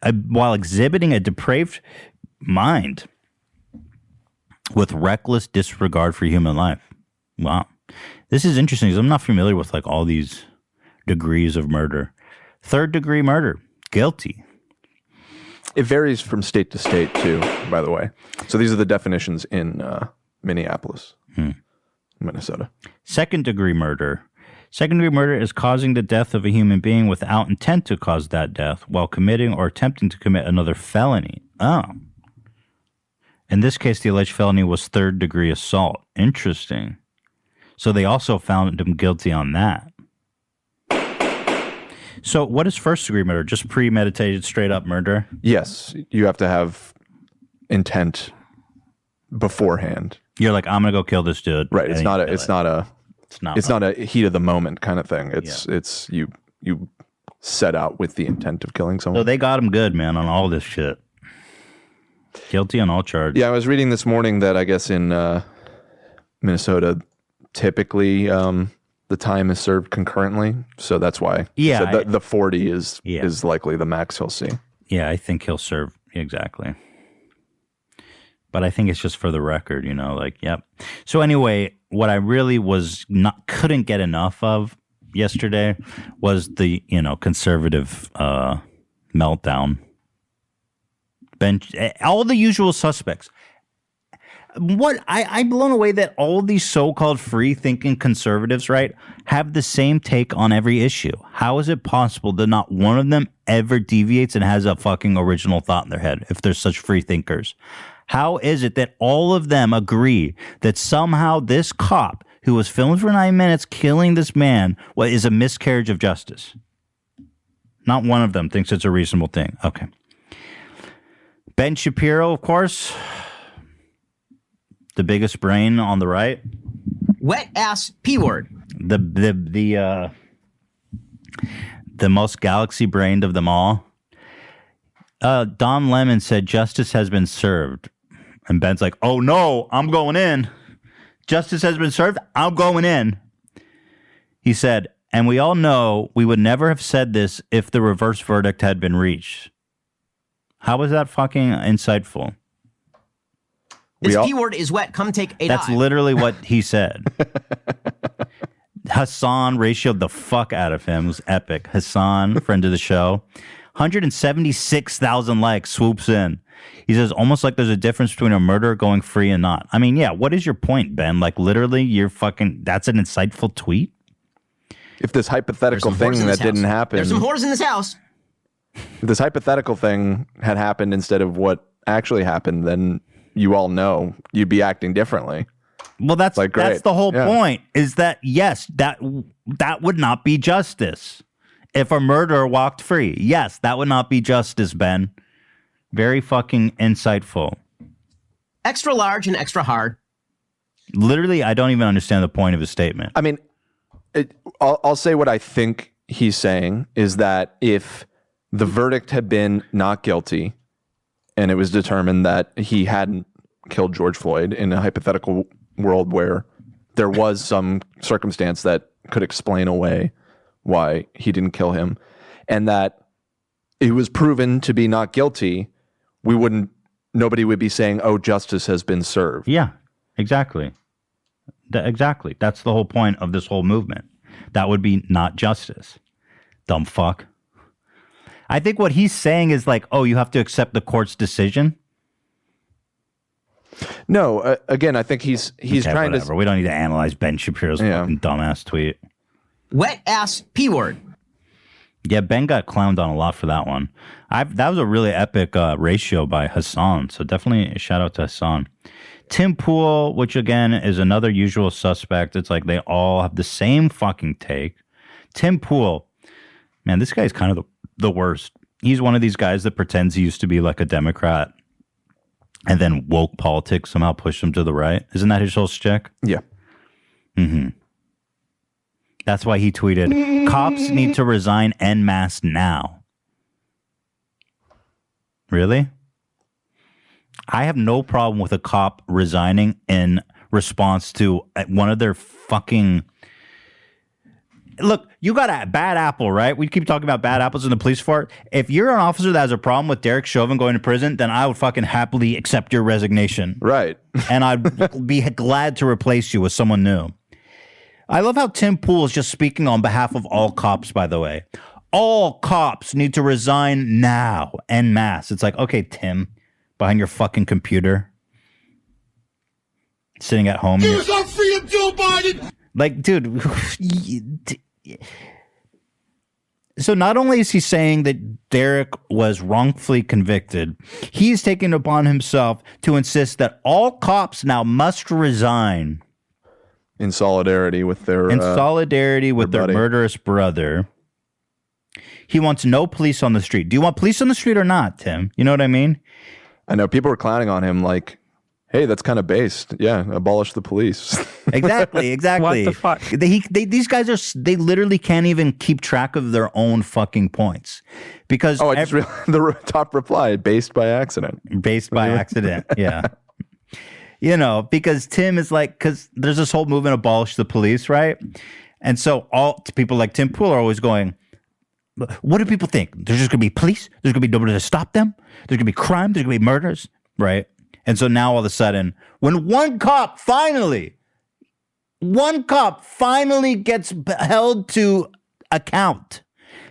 a depraved mind with reckless disregard for human life. Wow. This is interesting because I'm not familiar with like all these degrees of murder. 3rd-degree murder, guilty. It varies from state to state too, by the way. So these are the definitions in Minneapolis, Minnesota. 2nd-degree murder. 2nd-degree murder is causing the death of a human being without intent to cause that death while committing or attempting to commit another felony. Oh. In this case, the alleged felony was 3rd-degree assault. Interesting. So they also found him guilty on that. So what is 1st-degree murder? Just premeditated, straight-up murder? Yes. You have to have intent beforehand. You're like, I'm going to go kill this dude. Right. It's not a heat of the moment kind of thing. It's you set out with the intent of killing someone. So they got him good, man, on all this shit. Guilty on all charges. Yeah, I was reading this morning that I guess in Minnesota, typically the time is served concurrently. So that's why. Yeah. So the 40 is likely the max he'll see. Yeah, I think he'll serve. Exactly. But I think it's just for the record, yep. So anyway, what I really couldn't get enough of yesterday was the, conservative meltdown. All the usual suspects. I'm blown away that all these so-called free-thinking conservatives, right, have the same take on every issue. How is it possible that not one of them ever deviates and has a fucking original thought in their head if they're such free thinkers? How is it that all of them agree that somehow this cop who was filmed for 9 minutes killing this man is a miscarriage of justice? Not one of them thinks it's a reasonable thing. Okay. Ben Shapiro, of course, the biggest brain on the right. Wet ass P word. The most galaxy brained of them all. Don Lemon said justice has been served. And Ben's like, oh no, I'm going in. Justice has been served. I'm going in. He said, and we all know we would never have said this if the reverse verdict had been reached. How was that fucking insightful? This P-word is wet. Come take a That's dive. literally what he said. Hassan ratioed the fuck out of him. It was epic. Hassan, friend of the show. 176,000 likes, swoops in. He says, almost like there's a difference between a murderer going free and not. I mean, yeah, what is your point, Ben? Like, literally, that's an insightful tweet? If this hypothetical thing that didn't happen... There's some whores in this house. If this hypothetical thing had happened instead of what actually happened, then you all know you'd be acting differently. Well, that's the whole point, is that, yes, that would not be justice. If a murderer walked free, yes, that would not be justice, Ben. Very fucking insightful. Extra large and extra hard. Literally, I don't even understand the point of his statement. I mean, I'll say what I think he's saying is that if the verdict had been not guilty and it was determined that he hadn't killed George Floyd in a hypothetical world where there was some circumstance that could explain away why he didn't kill him, and that it was proven to be not guilty, nobody would be saying, oh, justice has been served. Yeah, exactly. Exactly. That's the whole point of this whole movement. That would be not justice. Dumb fuck. I think what he's saying is like, oh, you have to accept the court's decision. No, again, I think he's trying to... We don't need to analyze Ben Shapiro's fucking dumbass tweet. Wet ass P word. Yeah, Ben got clowned on a lot for that one. That was a really epic ratio by Hassan, so definitely a shout out to Hassan. Tim Pool, which again is another usual suspect. It's like they all have the same fucking take. Tim Pool, man, this guy's kind of the worst. He's one of these guys that pretends he used to be like a Democrat and then woke politics somehow pushed him to the right. Isn't that his whole shtick? Yeah. Mm-hmm. That's why he tweeted, cops need to resign en masse now. Really? I have no problem with a cop resigning in response to one of their fucking... Look, you got a bad apple, right? We keep talking about bad apples in the police force. If you're an officer that has a problem with Derek Chauvin going to prison, then I would fucking happily accept your resignation. Right. And I'd be glad to replace you with someone new. I love how Tim Pool is just speaking on behalf of all cops, by the way. All cops need to resign now, en masse. It's like, okay, Tim, behind your fucking computer, sitting at home. Use our freedom, Joe Biden! Like, dude. So not only is he saying that Derek was wrongfully convicted, he's taken upon himself to insist that all cops now must resign. In solidarity with their murderous brother. He wants no police on the street. Do you want police on the street or not, Tim? You know what I mean? I know people were clowning on him like, hey, that's kind of based. Yeah, abolish the police. Exactly. What the fuck? These guys they literally can't even keep track of their own fucking points. Because I just realized the top reply, based by accident. Based by accident, yeah. You know, because Tim is like, because there's this whole movement, abolish the police, right? And so all people like Tim Pool are always going, what do people think? There's just going to be police? There's going to be nobody to stop them? There's going to be crime? There's going to be murders? Right? And so now all of a sudden, when one cop finally one cop finally gets held to account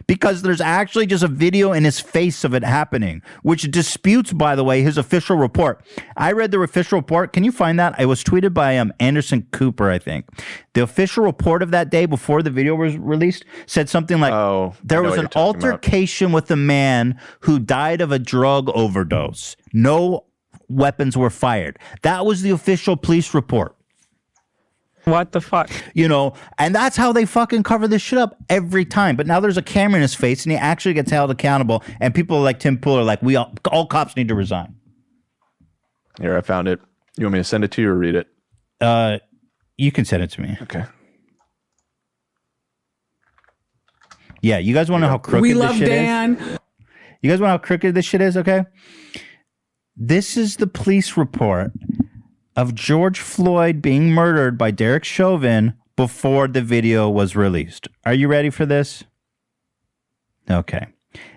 because there's actually just a video in his face of it happening, which disputes, by the way, his official report. I read the official report. Can you find that? It was tweeted by Anderson Cooper, I think. The official report of that day before the video was released said something like, there was an altercation with a man who died of a drug overdose. No weapons were fired. That was the official police report. What the fuck? You know, and that's how they fucking cover this shit up every time. But now there's a camera in his face and he actually gets held accountable. And people like Tim Pool are like, all cops need to resign. Here, I found it. You want me to send it to you or read it? You can send it to me. Okay. Yeah, you guys want to know how crooked this shit is? You guys want to know how crooked this shit is, okay? This is the police report of George Floyd being murdered by Derek Chauvin before the video was released. Are you ready for this? Okay.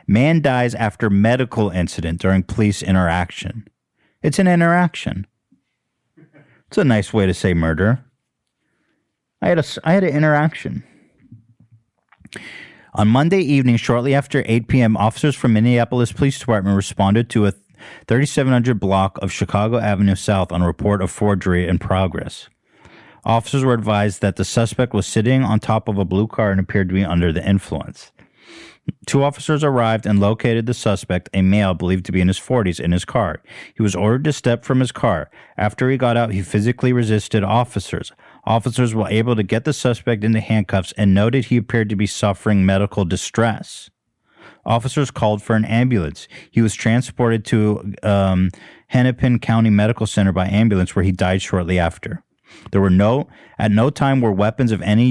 Man dies after medical incident during police interaction. It's an interaction. It's a nice way to say murder. I had an interaction. On Monday evening, shortly after 8 p.m., officers from Minneapolis Police Department responded to a 3700 block of Chicago Avenue South on a report of forgery in progress. Officers were advised that the suspect was sitting on top of a blue car and appeared to be under the influence. 2 officers arrived and located the suspect, a male believed to be in his 40s, in his car. He was ordered to step from his car. After he got out, he physically resisted officers. Officers were able to get the suspect into handcuffs and noted he appeared to be suffering medical distress. Officers called for an ambulance. He was transported to Hennepin County Medical Center by ambulance, where he died shortly after. At no time were weapons of any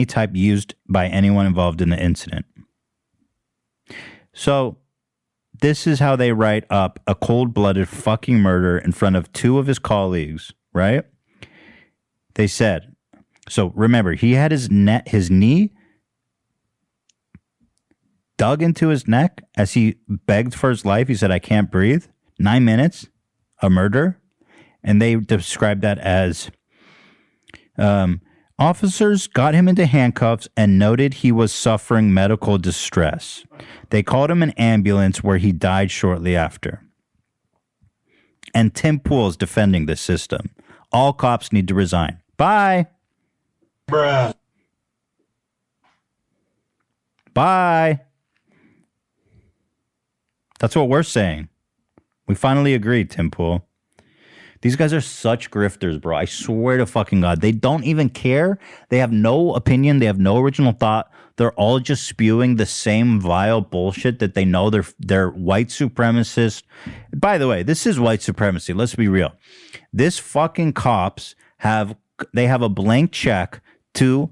type used by anyone involved in the incident. So, this is how they write up a cold-blooded fucking murder in front of 2 of his colleagues, right? They said, so remember, he had his knee dug into his neck as he begged for his life. He said, I can't breathe. 9 minutes, a murder. And they described that as officers got him into handcuffs and noted he was suffering medical distress. They called him an ambulance where he died shortly after. And Tim Pool is defending this system. All cops need to resign. Bye. Bruh. Bye. That's what we're saying. We finally agreed, Tim Pool. These guys are such grifters, bro. I swear to fucking God. They don't even care. They have no opinion. They have no original thought. They're all just spewing the same vile bullshit that they know they're white supremacists. By the way, this is white supremacy. Let's be real. This fucking cops have a blank check to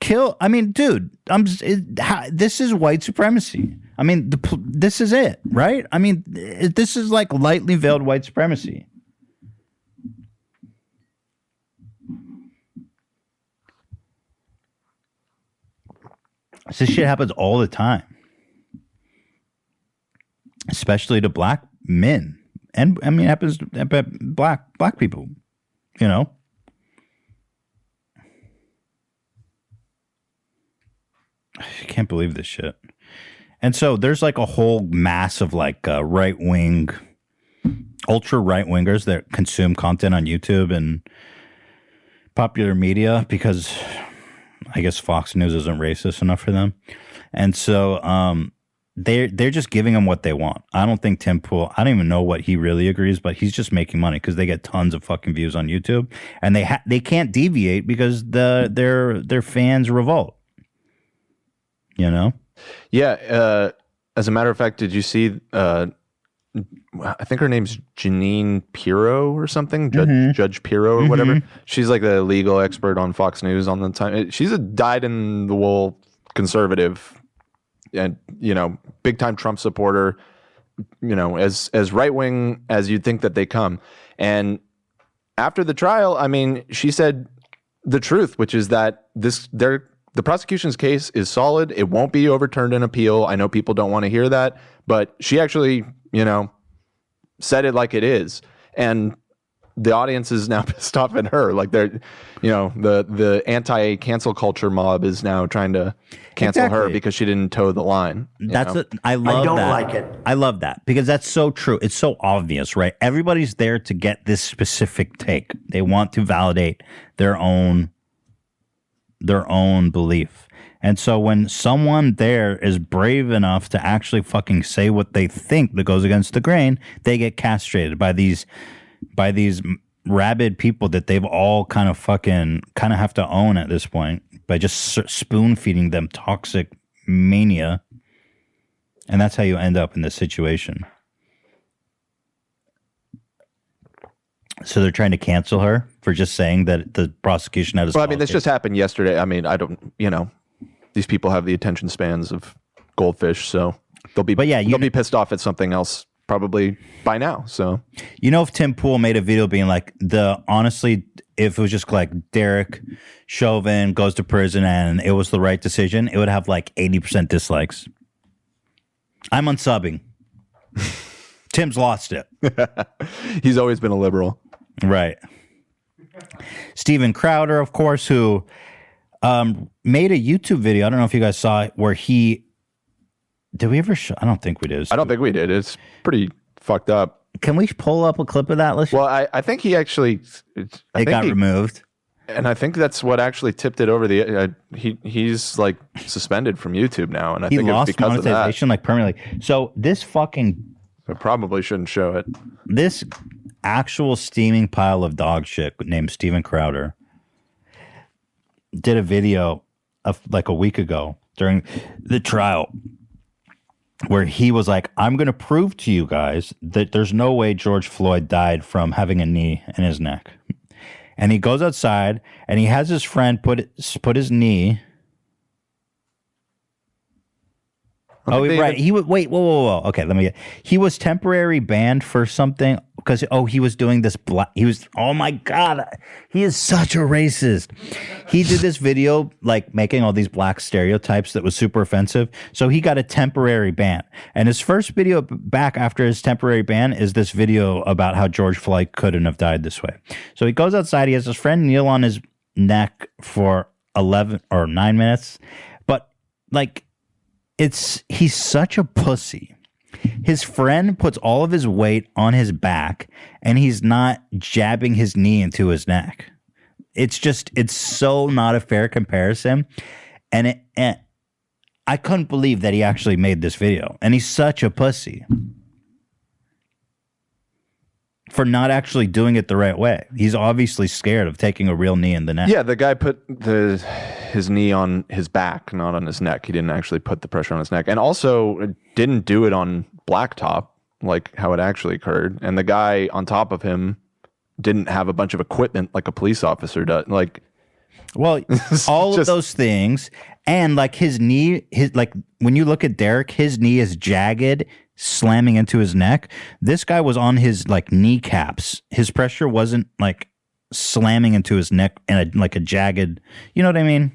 kill. I mean, dude, this is white supremacy. I mean, this is it, right? I mean, this is like lightly veiled white supremacy. This shit happens all the time, especially to black men, and I mean, it happens to black people. You know. I can't believe this shit. And so there's like a whole mass of like right-wing, ultra right-wingers that consume content on YouTube and popular media because I guess Fox News isn't racist enough for them. And so they're just giving them what they want. I don't think Tim Pool, I don't even know what he really agrees, but he's just making money because they get tons of fucking views on YouTube and they can't deviate because their fans revolt. You know? Yeah. As a matter of fact, did you see? I think her name's Jeanine Pirro or something, Judge Pirro or whatever. She's like the legal expert on Fox News on the time. She's a dyed-in-the-wool conservative, and big time Trump supporter. As right wing as you'd think that they come. And after the trial, I mean, she said the truth, which is that the prosecution's case is solid. It won't be overturned in appeal. I know people don't want to hear that, but she actually, said it like it is. And the audience is now pissed off at her. Like they're, the anti-cancel culture mob is now trying to cancel her because she didn't toe the line. I love that. I love that because that's so true. It's so obvious, right? Everybody's there to get this specific take. They want to validate their own belief. And so when someone there is brave enough to actually fucking say what they think that goes against the grain, they get castrated by these rabid people that they've all kind of have to own at this point by just spoon feeding them toxic mania. And that's how you end up in this situation. So they're trying to cancel her for just saying that the prosecution had a Well, I mean, this just happened yesterday. I mean, I don't, these people have the attention spans of goldfish, so they'll be pissed off at something else probably by now. So, if Tim Pool made a video being like, honestly, if it was just like Derek Chauvin goes to prison and it was the right decision, it would have like 80% dislikes. I'm unsubbing. Tim's lost it. He's always been a liberal. Right. Steven Crowder, of course, who made a YouTube video. I don't know if you guys saw it, where did we ever show? I don't think we did. I don't think we did. It's pretty fucked up. Can we pull up a clip of that? Well, I think he actually... It got removed. And I think that's what actually tipped it over the... he's like suspended from YouTube now. And I think lost it's because of that. monetization like permanently. So this fucking... I probably shouldn't show it. This actual steaming pile of dog shit named Steven Crowder did a video of like a week ago during the trial where he was like, I'm going to prove to you guys that there's no way George Floyd died from having a knee in his neck. And he goes outside and he has his friend put his knee. Oh, right. He would wait. Whoa. Okay, he was temporary banned for something because he was doing this black. Oh my God, he is such a racist. He did this video like making all these black stereotypes that was super offensive. So he got a temporary ban. And his first video back after his temporary ban is this video about how George Floyd couldn't have died this way. So he goes outside. He has his friend kneel on his neck for 11 or 9 minutes, but like. He's such a pussy. His friend puts all of his weight on his back and he's not jabbing his knee into his neck. It's so not a fair comparison. And I couldn't believe that he actually made this video. And he's such a pussy for not actually doing it the right way. He's obviously scared of taking a real knee in the neck. Yeah, the guy put his knee on his back, not on his neck. He didn't actually put the pressure on his neck. And also didn't do it on blacktop, like how it actually occurred. And the guy on top of him didn't have a bunch of equipment like a police officer does. Like, well, all of those things. And like his knee, like when you look at Derek, his knee is jagged, slamming into his neck. This guy was on his like kneecaps. His pressure wasn't like slamming into his neck and like a jagged, you know what I mean?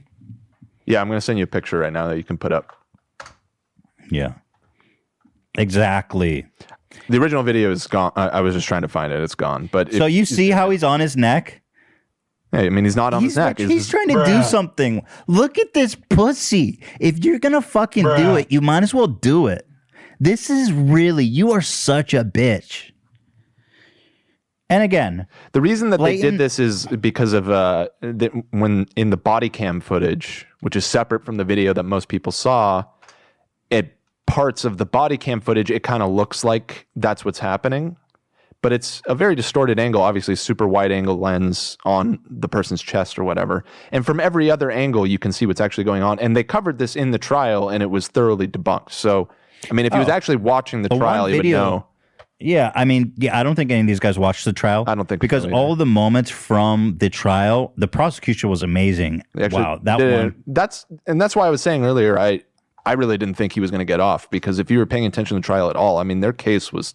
Yeah, I'm going to send you a picture right now that you can put up. Yeah, exactly. The original video is gone. I was just trying to find it. It's gone. But so you see how he's on his neck? Hey, I mean, he's not on his neck. He's trying to do something. Look at this pussy. If you're going to fucking do it, you might as well do it. This is really, you are such a bitch. And again, the reason that they did this is because of when in the body cam footage, which is separate from the video that most people saw, parts of the body cam footage, it kind of looks like that's what's happening, but it's a very distorted angle, obviously super wide angle lens on the person's chest or whatever. And from every other angle, you can see what's actually going on. And they covered this in the trial and it was thoroughly debunked. So, I mean, if he was actually watching the trial, he would know. Yeah, I mean, I don't think any of these guys watched the trial. I don't think because all the moments from the trial, the prosecution was amazing. Wow, that's why I was saying earlier, I really didn't think he was going to get off, because if you were paying attention to the trial at all, I mean, their case was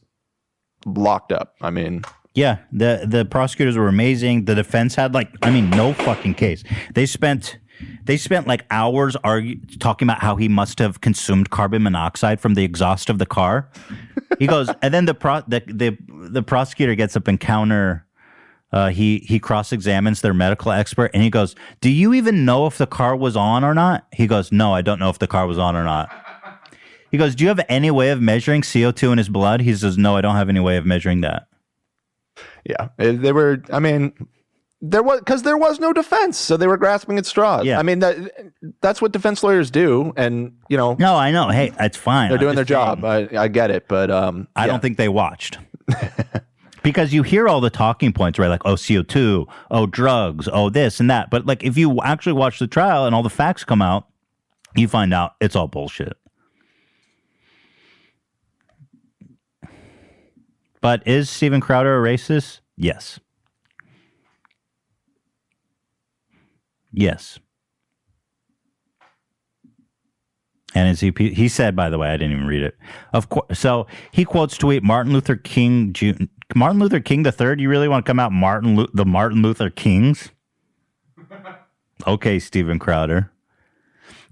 locked up. I mean, yeah, the prosecutors were amazing. The defense had no fucking case. They spent like hours talking about how he must have consumed carbon monoxide from the exhaust of the car. He goes, and then the prosecutor gets up and counter He cross-examines their medical expert, and he goes, "Do you even know if the car was on or not?" He goes, "No, I don't know if the car was on or not." He goes, "Do you have any way of measuring CO2 in his blood?" He says, "No, I don't have any way of measuring that." Yeah, they were. I mean, there was no defense, so they were grasping at straws. Yeah. I mean that's what defense lawyers do, and No, I know. Hey, it's fine. They're doing their job. I get it, but I don't think they watched. Because you hear all the talking points, right? Like, oh, CO2, oh, drugs, oh, this and that. But like, if you actually watch the trial and all the facts come out, you find out it's all bullshit. But is Steven Crowder a racist? Yes. Yes. And is he said, by the way, I didn't even read it. Of course. So he quotes tweet Martin Luther King Jr. Martin Luther King III. You really want to come out the Martin Luther Kings? Okay, Steven Crowder.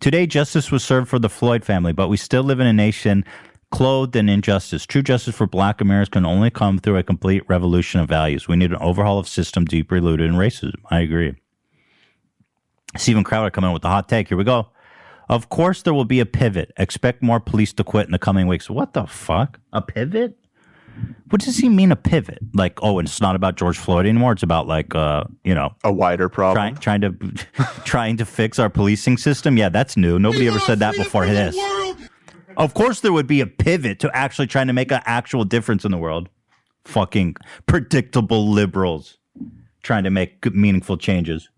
Today, justice was served for the Floyd family, but we still live in a nation clothed in injustice. True justice for Black Americans can only come through a complete revolution of values. We need an overhaul of system deeply rooted in racism. I agree. Steven Crowder coming in with the hot take. Here we go. Of course, there will be a pivot. Expect more police to quit in the coming weeks. What the fuck? A pivot? What does he mean, a pivot? Like, oh, and it's not about George Floyd anymore. It's about like, a wider problem. Trying to fix our policing system. Yeah, that's new. Nobody ever said that before this. Of course, there would be a pivot to actually trying to make an actual difference in the world. Fucking predictable liberals trying to make meaningful changes.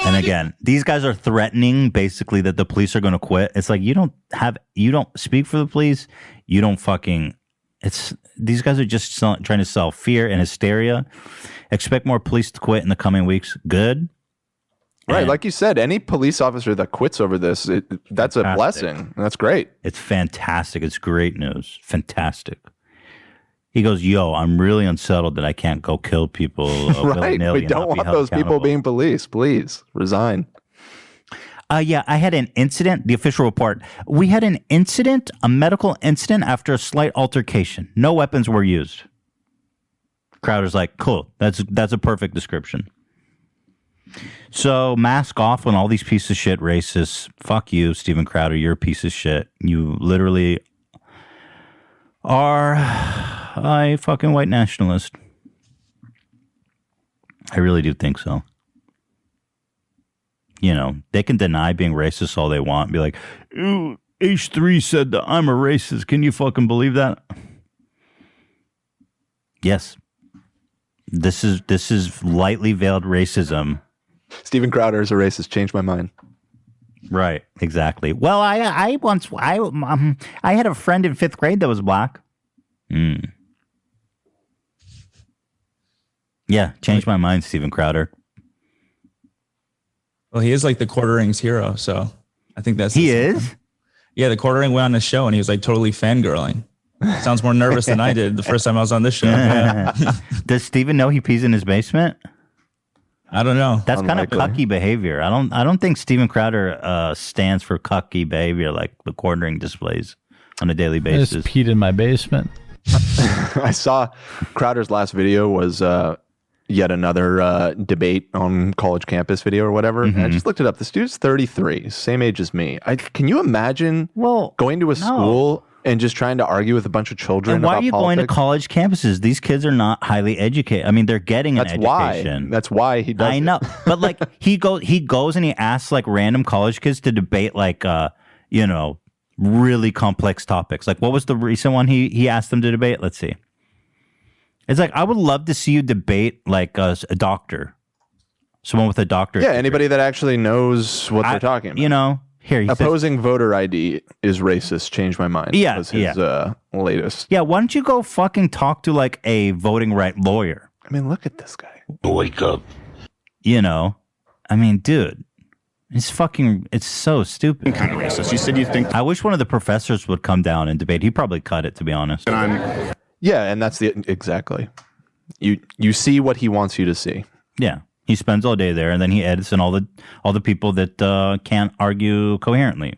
And again, these guys are threatening basically that the police are going to quit. It's like you don't speak for the police. You don't fucking. These guys are just trying to sell fear and hysteria. Expect more police to quit in the coming weeks. Good. Right, like you said, any police officer that quits over this, that's a blessing. That's great. It's fantastic. It's great news. Fantastic. He goes, yo, I'm really unsettled that I can't go kill people. Right. We don't want those people being police. Please resign. Yeah, I had an incident, the official report. We had an incident, a medical incident after a slight altercation. No weapons were used. Crowder's like, cool. That's a perfect description. So mask off when all these pieces of shit racists. Fuck you, Steven Crowder. You're a piece of shit. You literally are a fucking white nationalist. I really do think so. You know, they can deny being racist all they want and be like, ooh, H3 said that I'm a racist. Can you fucking believe that? Yes. This is lightly veiled racism. Steven Crowder is a racist. Changed my mind. Right, exactly. Well, I had a friend in 5th grade that was black. Yeah, changed my mind, Steven Crowder. Well, he is like the Quartering's hero, so I think that's he is. Yeah, the Quartering went on the show and he was like totally fangirling. Sounds more nervous than I did the first time I was on this show. Yeah. Does Steven know he pees in his basement? I don't know. That's kind of cucky behavior. I don't think Steven Crowder stands for cucky behavior like the Quartering displays on a daily basis. I just peed in my basement. I saw Crowder's last video was yet another debate on college campus video or whatever. And I just looked it up. This dude's 33, same age as me. Can you imagine going to a school and just trying to argue with a bunch of children and why about are you politics? going to college campuses? These kids are not highly educated. I mean, they're getting an education. That's why he does I know. But like he goes and he asks like random college kids to debate like really complex topics. Like what was the recent one he asked them to debate? Let's see. It's like I would love to see you debate like a doctor. Someone with a doctorate. Yeah, anybody that actually knows what they're talking about. You know, here he opposing voter ID is racist. Changed my mind. Yeah, was his latest. Yeah, why don't you go fucking talk to like a voting right lawyer? I mean, look at this guy. Wake up. You know, I mean, dude, it's so stupid. Kind of racist. You said you think. I wish one of the professors would come down and debate. He'd probably cut it, to be honest. Yeah, and that's exactly. You see what he wants you to see. Yeah. He spends all day there, and then he edits in all the people that can't argue coherently.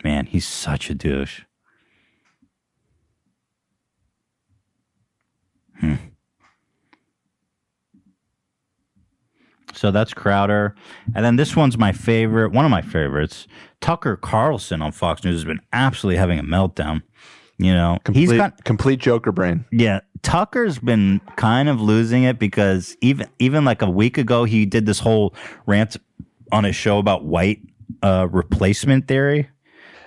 Man, he's such a douche. So that's Crowder. And then this one's my favorite, one of my favorites. Tucker Carlson on Fox News has been absolutely having a meltdown. You know, he's got complete Joker brain. Yeah. Tucker's been kind of losing it because even like a week ago, he did this whole rant on his show about white replacement theory.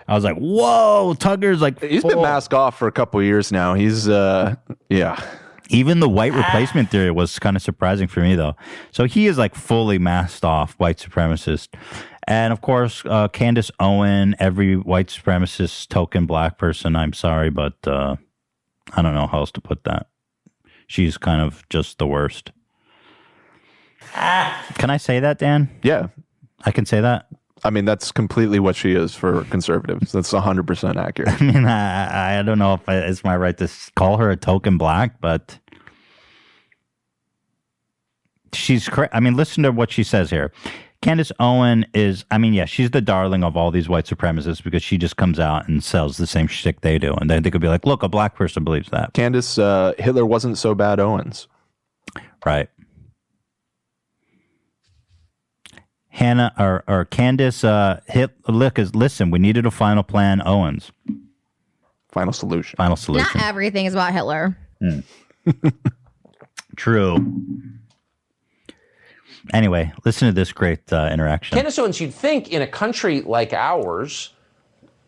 I was like, whoa, Tucker's like... He's been masked off for a couple of years now. He's, yeah. Even the white replacement theory was kind of surprising for me, though. So he is like fully masked off, white supremacist. And of course, Candace Owen, every white supremacist token black person. I'm sorry, but I don't know how else to put that. She's kind of just the worst. Can I say that, Dan? Yeah. I can say that? I mean, that's completely what she is for conservatives. That's 100% accurate. I mean, I don't know if it's my right to call her a token black, but she's correct. I mean, listen to what she says here. Candace Owen is, I mean, yeah, she's the darling of all these white supremacists because she just comes out and sells the same shit they do. And then they could be like, look, a black person believes that. Candace, Hitler wasn't so bad Owens. Right. Hannah or Candace listen, we needed a final plan, Owens. Final solution. Final solution. Not everything is about Hitler. True. Anyway, listen to this great interaction. Candace Owens, you'd think in a country like ours,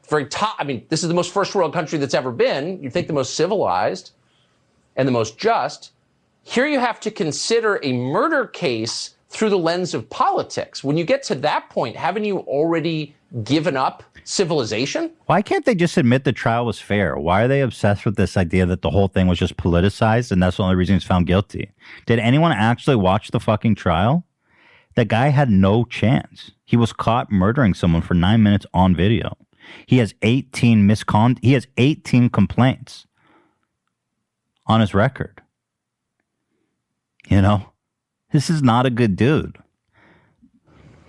very top, I mean, this is the most first world country that's ever been. You'd think the most civilized and the most just. Here you have to consider a murder case through the lens of politics. When you get to that point, haven't you already given up civilization? Why can't they just admit the trial was fair? Why are they obsessed with this idea that the whole thing was just politicized and that's the only reason he's found guilty? Did anyone actually watch the fucking trial? The guy had no chance. He was caught murdering someone for 9 minutes on video. He has 18 complaints on his record. You know? This is not a good dude.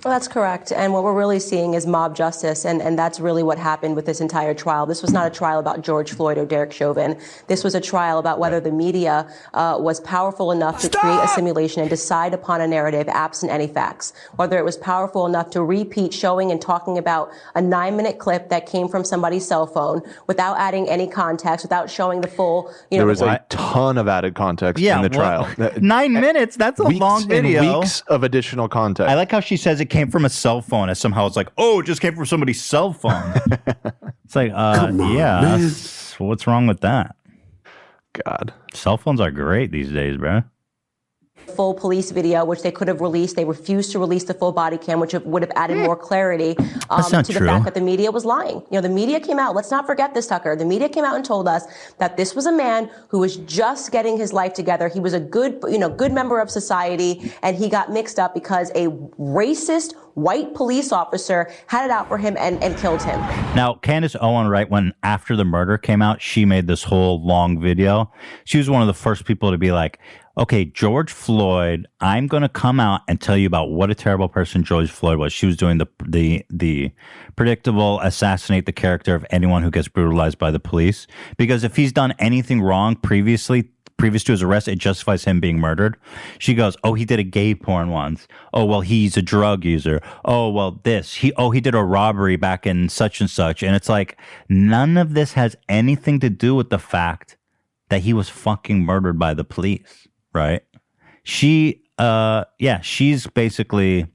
Well, that's correct. And what we're really seeing is mob justice. And that's really what happened with this entire trial. This was not a trial about George Floyd or Derek Chauvin. This was a trial about whether the media was powerful enough to create a simulation and decide upon a narrative absent any facts. Whether it was powerful enough to repeat showing and talking about a 9-minute clip that came from somebody's cell phone without adding any context, without showing the full, There was a ton of added context in the trial. 9 minutes? That's a long video. And weeks of additional context. I like how she says it came from a cell phone, as somehow it's like, oh, it just came from somebody's cell phone. It's like, yeah, what's wrong with that? God. Cell phones are great these days, bro. Full police video, which they could have released. They refused to release the full body cam, which would have added more clarity to the fact that the media was lying. You know, the media came out. Let's not forget this, Tucker. The media came out and told us that this was a man who was just getting his life together. He was a good member of society, and he got mixed up because a racist white police officer had it out for him and killed him. Now, Candace Owen, right when after the murder came out, she made this whole long video. She was one of the first people to be like, okay, George Floyd, I'm going to come out and tell you about what a terrible person George Floyd was. She was doing the predictable assassinate the character of anyone who gets brutalized by the police. Because if he's done anything wrong previous to his arrest, it justifies him being murdered. She goes, oh, he did a gay porn once. Oh, well, he's a drug user. Oh, well, he did a robbery back in such and such. And it's like, none of this has anything to do with the fact that he was fucking murdered by the police. Right. She's basically,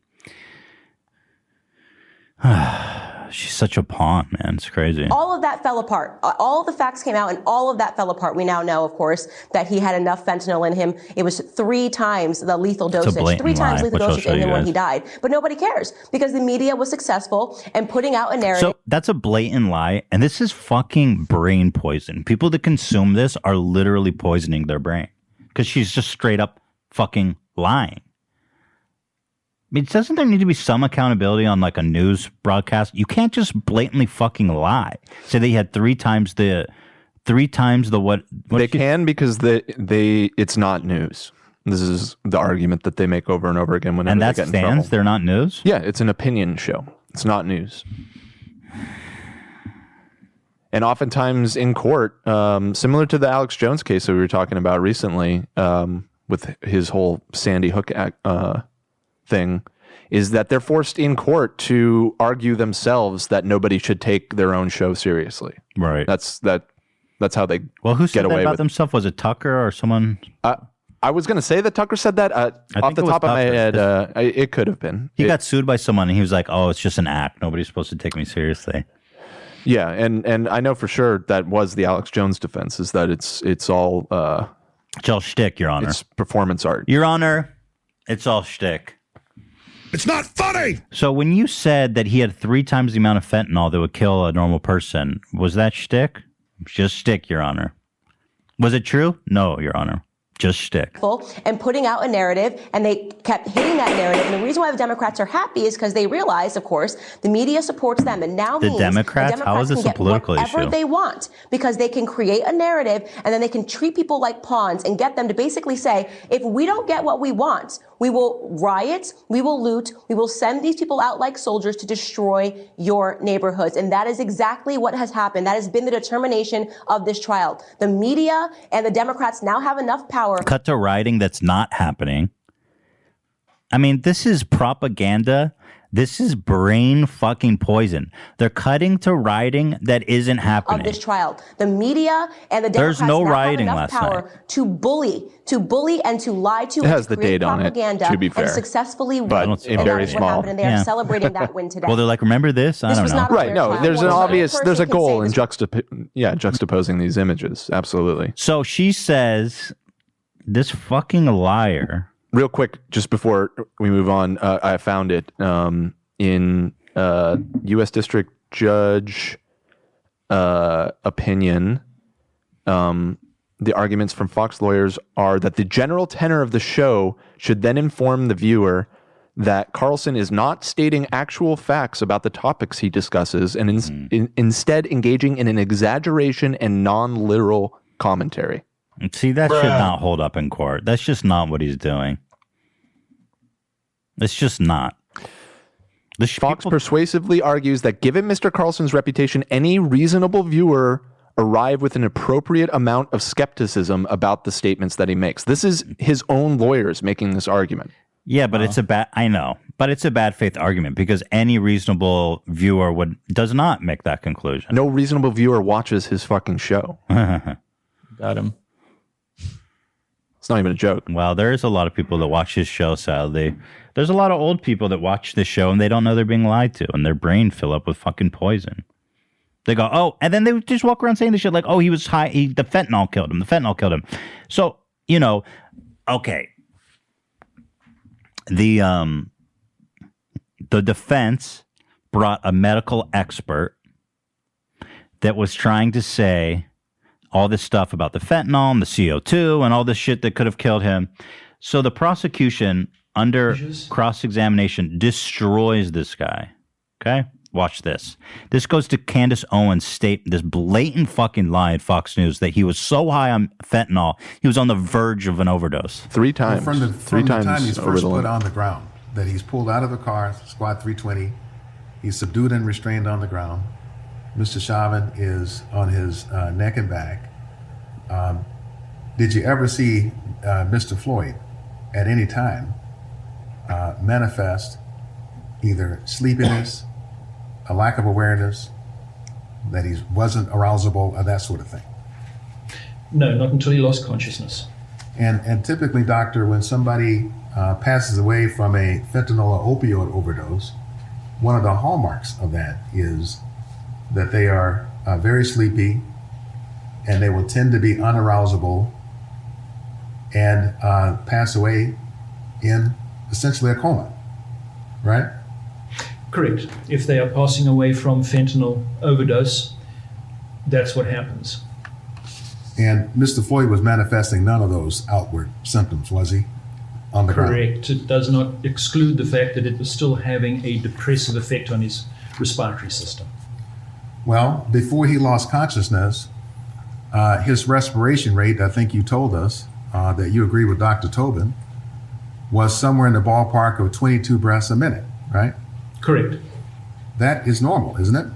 she's such a pawn, man. It's crazy. All of that fell apart. All of the facts came out and all of that fell apart. We now know, of course, that he had enough fentanyl in him. It was 3 times the lethal dosage, 3 times lethal dosage in him when he died. But nobody cares because the media was successful in putting out a narrative. So that's a blatant lie. And this is fucking brain poison. People that consume this are literally poisoning their brain. Because she's just straight up fucking lying. I mean, doesn't there need to be some accountability on like a news broadcast? You can't just blatantly fucking lie. Say they had 3 times the what they can because it's not news. This is the argument that they make over and over again whenever they get in trouble. They're not news? Yeah, it's an opinion show. It's not news. And oftentimes in court, similar to the Alex Jones case that we were talking about recently, with his whole Sandy Hook thing, is that they're forced in court to argue themselves that nobody should take their own show seriously. Right. That's how they who said get that away about with. themselves? Was it Tucker or someone? I was going to say that Tucker said that. Off the top of my head, it could have been. He got sued by someone, and he was like, "Oh, it's just an act. Nobody's supposed to take me seriously." Yeah, and I know for sure that was the Alex Jones defense, is that it's all shtick, Your Honor. It's performance art. Your Honor, it's all shtick. It's not funny. So when you said that he had 3 times the amount of fentanyl that would kill a normal person, was that shtick? Just shtick, Your Honor. Was it true? No, Your Honor. Just shtick. And putting out a narrative, and they kept hitting that narrative. And the reason why the Democrats are happy is because they realized, of course, the media supports them, and now The means Democrats? How is this can a get political whatever issue? they want, because they can create a narrative, and then they can treat people like pawns and get them to basically say, if we don't get what we want, we will riot, we will loot, we will send these people out like soldiers to destroy your neighborhoods. And that is exactly what has happened. That has been the determination of this trial. The media and the Democrats now have enough power. Cut to rioting that's not happening. I mean, this is propaganda. This is brain fucking poison. They're cutting to rioting that isn't happening. Of this trial, the media and the There's Democrats no now rioting have enough last power to bully and to lie to. It and has to the create date on it, propaganda to be fair. and successfully But win. in And very that is what small. happened, and they are celebrating that win today. Well, they're like, remember this? I This don't was know. not a Right. fair No, trial. there's an Well, obvious, person there's a can goal say in this- juxtaposing these images. Absolutely. So she says, this fucking liar. Real quick, just before we move on, I found it in U.S. District Judge opinion. The arguments from Fox lawyers are that the general tenor of the show should then inform the viewer that Carlson is not stating actual facts about the topics he discusses and instead engaging in an exaggeration and non-literal commentary. See, that should not hold up in court. That's just not what he's doing. It's just not. Fox persuasively argues that given Mr. Carlson's reputation, any reasonable viewer arrive with an appropriate amount of skepticism about the statements that he makes. This is his own lawyers making this argument. Yeah, but it's a bad. I know, but it's a bad faith argument because any reasonable viewer does not make that conclusion. No reasonable viewer watches his fucking show. Got him. It's not even a joke. Well, there's a lot of people that watch his show, sadly. There's a lot of old people that watch this show and they don't know they're being lied to, and their brain fill up with fucking poison. They go, oh, and then they just walk around saying this shit like, oh, he was high. The fentanyl killed him. The fentanyl killed him. So, okay. The defense brought a medical expert that was trying to say all this stuff about the fentanyl and the CO2 and all this shit that could have killed him. So the prosecution, under cross-examination, destroys this guy. Okay? Watch this. This goes to Candace Owens' this blatant fucking lie at Fox News that he was so high on fentanyl, he was on the verge of an overdose. 3 times. From the time he's first put on the ground, that he's pulled out of the car, squad 320, he's subdued and restrained on the ground. Mr. Chauvin is on his neck and back. Did you ever see Mr. Floyd at any time manifest either sleepiness, a lack of awareness, that he wasn't arousable, or that sort of thing? No, not until he lost consciousness. And typically, doctor, when somebody passes away from a fentanyl or opioid overdose, one of the hallmarks of that is that they are very sleepy, and they will tend to be unarousable and pass away in essentially a coma, right? Correct. If they are passing away from fentanyl overdose, that's what happens. And Mr. Floyd was manifesting none of those outward symptoms, was he, on the ground? Correct. It does not exclude the fact that it was still having a depressive effect on his respiratory system. Well, before he lost consciousness, his respiration rate, I think you told us that you agree with Dr. Tobin, was somewhere in the ballpark of 22 breaths a minute, right? Correct. That is normal, isn't it?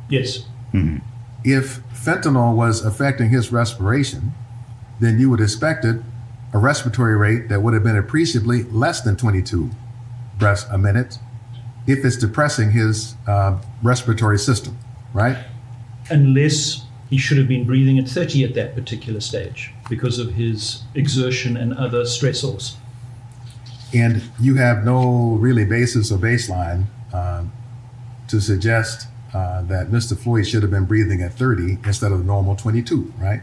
Yes. Mm-hmm. if fentanyl was affecting his respiration, then you would expect a respiratory rate that would have been appreciably less than 22 breaths a minute if it's depressing his respiratory system, right? Unless he should have been breathing at 30 at that particular stage because of his exertion and other stressors. And you have no really basis or baseline to suggest that Mr. Floyd should have been breathing at 30 instead of the normal 22, right?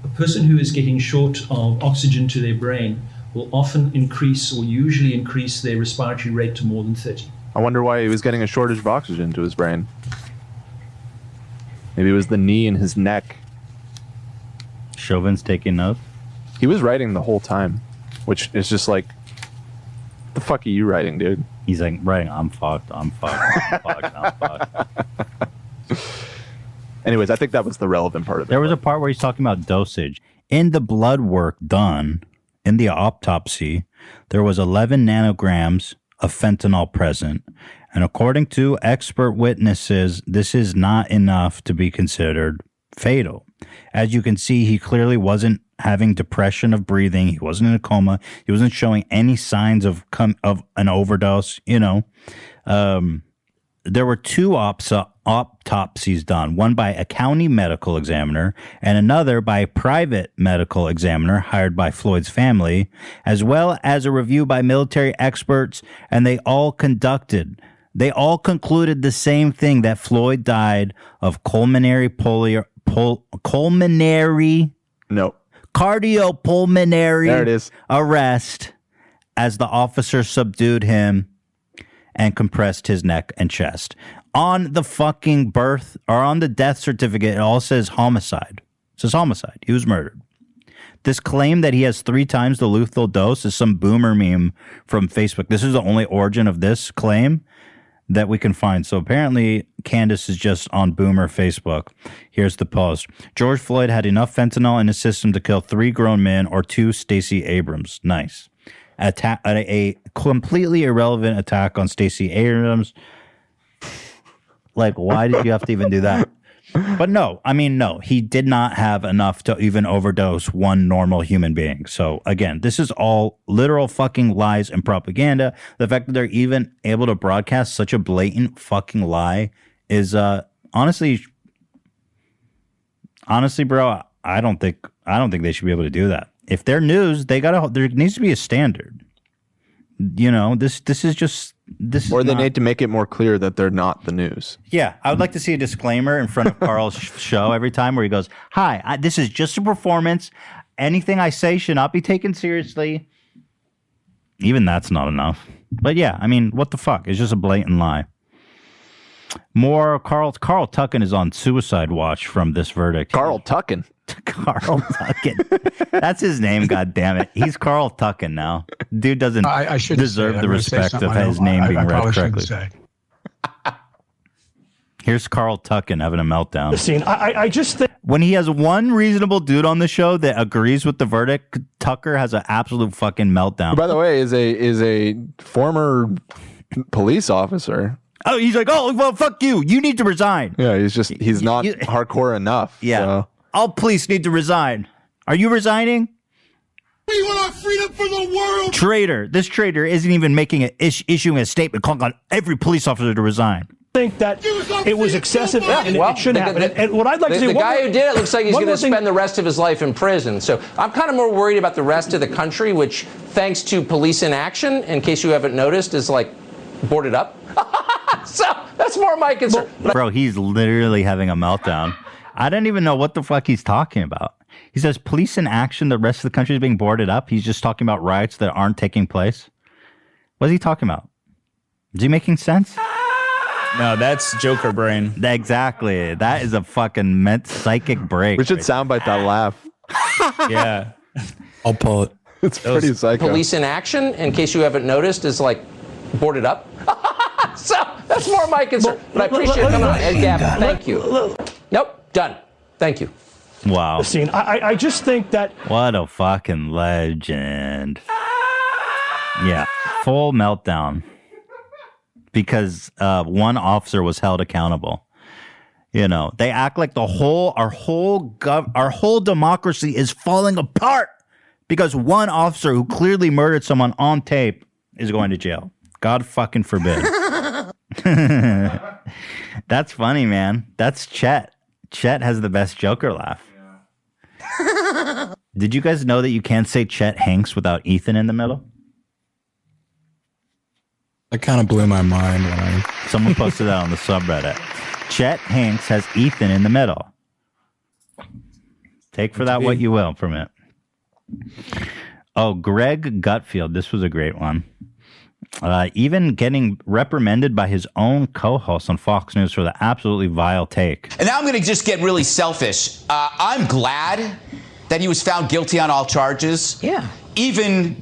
A person who is getting short of oxygen to their brain will often increase or usually increase their respiratory rate to more than 30. I wonder why he was getting a shortage of oxygen to his brain. Maybe it was the knee and his neck. Chauvin's taking notes. He was writing the whole time, which is just like, the fuck are you writing, dude? He's like, writing, I'm fucked, I'm fucked, I'm fucked. Anyways, I think that was the relevant part of it. There was a part where he's talking about dosage. In the blood work done in the autopsy, there was 11 nanograms of fentanyl present. And according to expert witnesses, this is not enough to be considered fatal. As you can see, he clearly wasn't having depression of breathing. He wasn't in a coma. He wasn't showing any signs of an overdose, you know. There were two autopsies done, one by a county medical examiner and another by a private medical examiner hired by Floyd's family, as well as a review by military experts, and they all concluded the same thing, that Floyd died of cardiopulmonary arrest as the officer subdued him and compressed his neck and chest. On the fucking birth, or on the death certificate, it all says homicide. It says homicide. He was murdered. This claim that he has 3 times the lethal dose is some boomer meme from Facebook. This is the only origin of this claim that we can find. So apparently Candace is just on boomer Facebook. Here's the post. George Floyd had enough fentanyl in his system to kill 3 grown men or 2 Stacey Abrams. Nice. A completely irrelevant attack on Stacey Abrams. Like, why did you have to even do that? But no, he did not have enough to even overdose one normal human being. So again, this is all literal fucking lies and propaganda. The fact that they're even able to broadcast such a blatant fucking lie is honestly, bro, I don't think they should be able to do that. If they're news, there needs to be a standard. You know, this is or they need to make it more clear that they're not the news. Yeah, I would like to see a disclaimer in front of Carl's show every time where he goes, "Hi, this is just a performance. Anything I say should not be taken seriously." Even that's not enough. But yeah, I mean, what the fuck? It's just a blatant lie. More Carl Tucken is on suicide watch from this verdict. Carl Tucken. Carl Tucken. That's his name, goddammit. He's Carl Tucken now. Dude doesn't deserve the respect of his name being read correctly. Here's Carl Tucken having a meltdown. I just think when he has one reasonable dude on the show that agrees with the verdict, Tucker has an absolute fucking meltdown. Who, by the way, is a former police officer. Oh, he's like, oh, well, fuck you. You need to resign. Yeah, he's not hardcore enough. Yeah. So. All police need to resign. Are you resigning? We want our freedom for the world. Traitor. This traitor isn't even issuing a statement calling on every police officer to resign. I think that it was excessive and it shouldn't happen. And what I'd like to say, the guy who did it looks like he's going to spend the rest of his life in prison. So I'm kind of more worried about the rest of the country, which, thanks to police inaction, in case you haven't noticed, is like boarded up. So that's more my concern. Bro, he's literally having a meltdown. I don't even know what the fuck he's talking about. He says police in action, the rest of the country is being boarded up. He's just talking about riots that aren't taking place. What is he talking about? Is he making sense? No, that's Joker brain. Exactly. That is a fucking psychic break. We should soundbite that laugh. Yeah. I'll pull it. It's pretty psycho. Police in action, in case you haven't noticed, is like boarded up. So that's more my concern. But I appreciate it coming on. Ed Gavin, thank you. Nope, done. Thank you. Wow. I just think that... What a fucking legend. Yeah, full meltdown. Because one officer was held accountable. You know, they act like our whole democracy is falling apart because one officer who clearly murdered someone on tape is going to jail. God fucking forbid. That's funny, man. That's Chet. Chet has the best Joker laugh. Did you guys know that you can't say Chet Hanks without Ethan in the middle? That kind of blew my mind when someone posted that on the subreddit. Chet Hanks has Ethan in the middle. Take for that what you will from it. Oh, Greg Gutfield. This was a great one. Even getting reprimanded by his own co-host on Fox News for the absolutely vile take. And now I'm going to just get really selfish. I'm glad that he was found guilty on all charges. Yeah. Even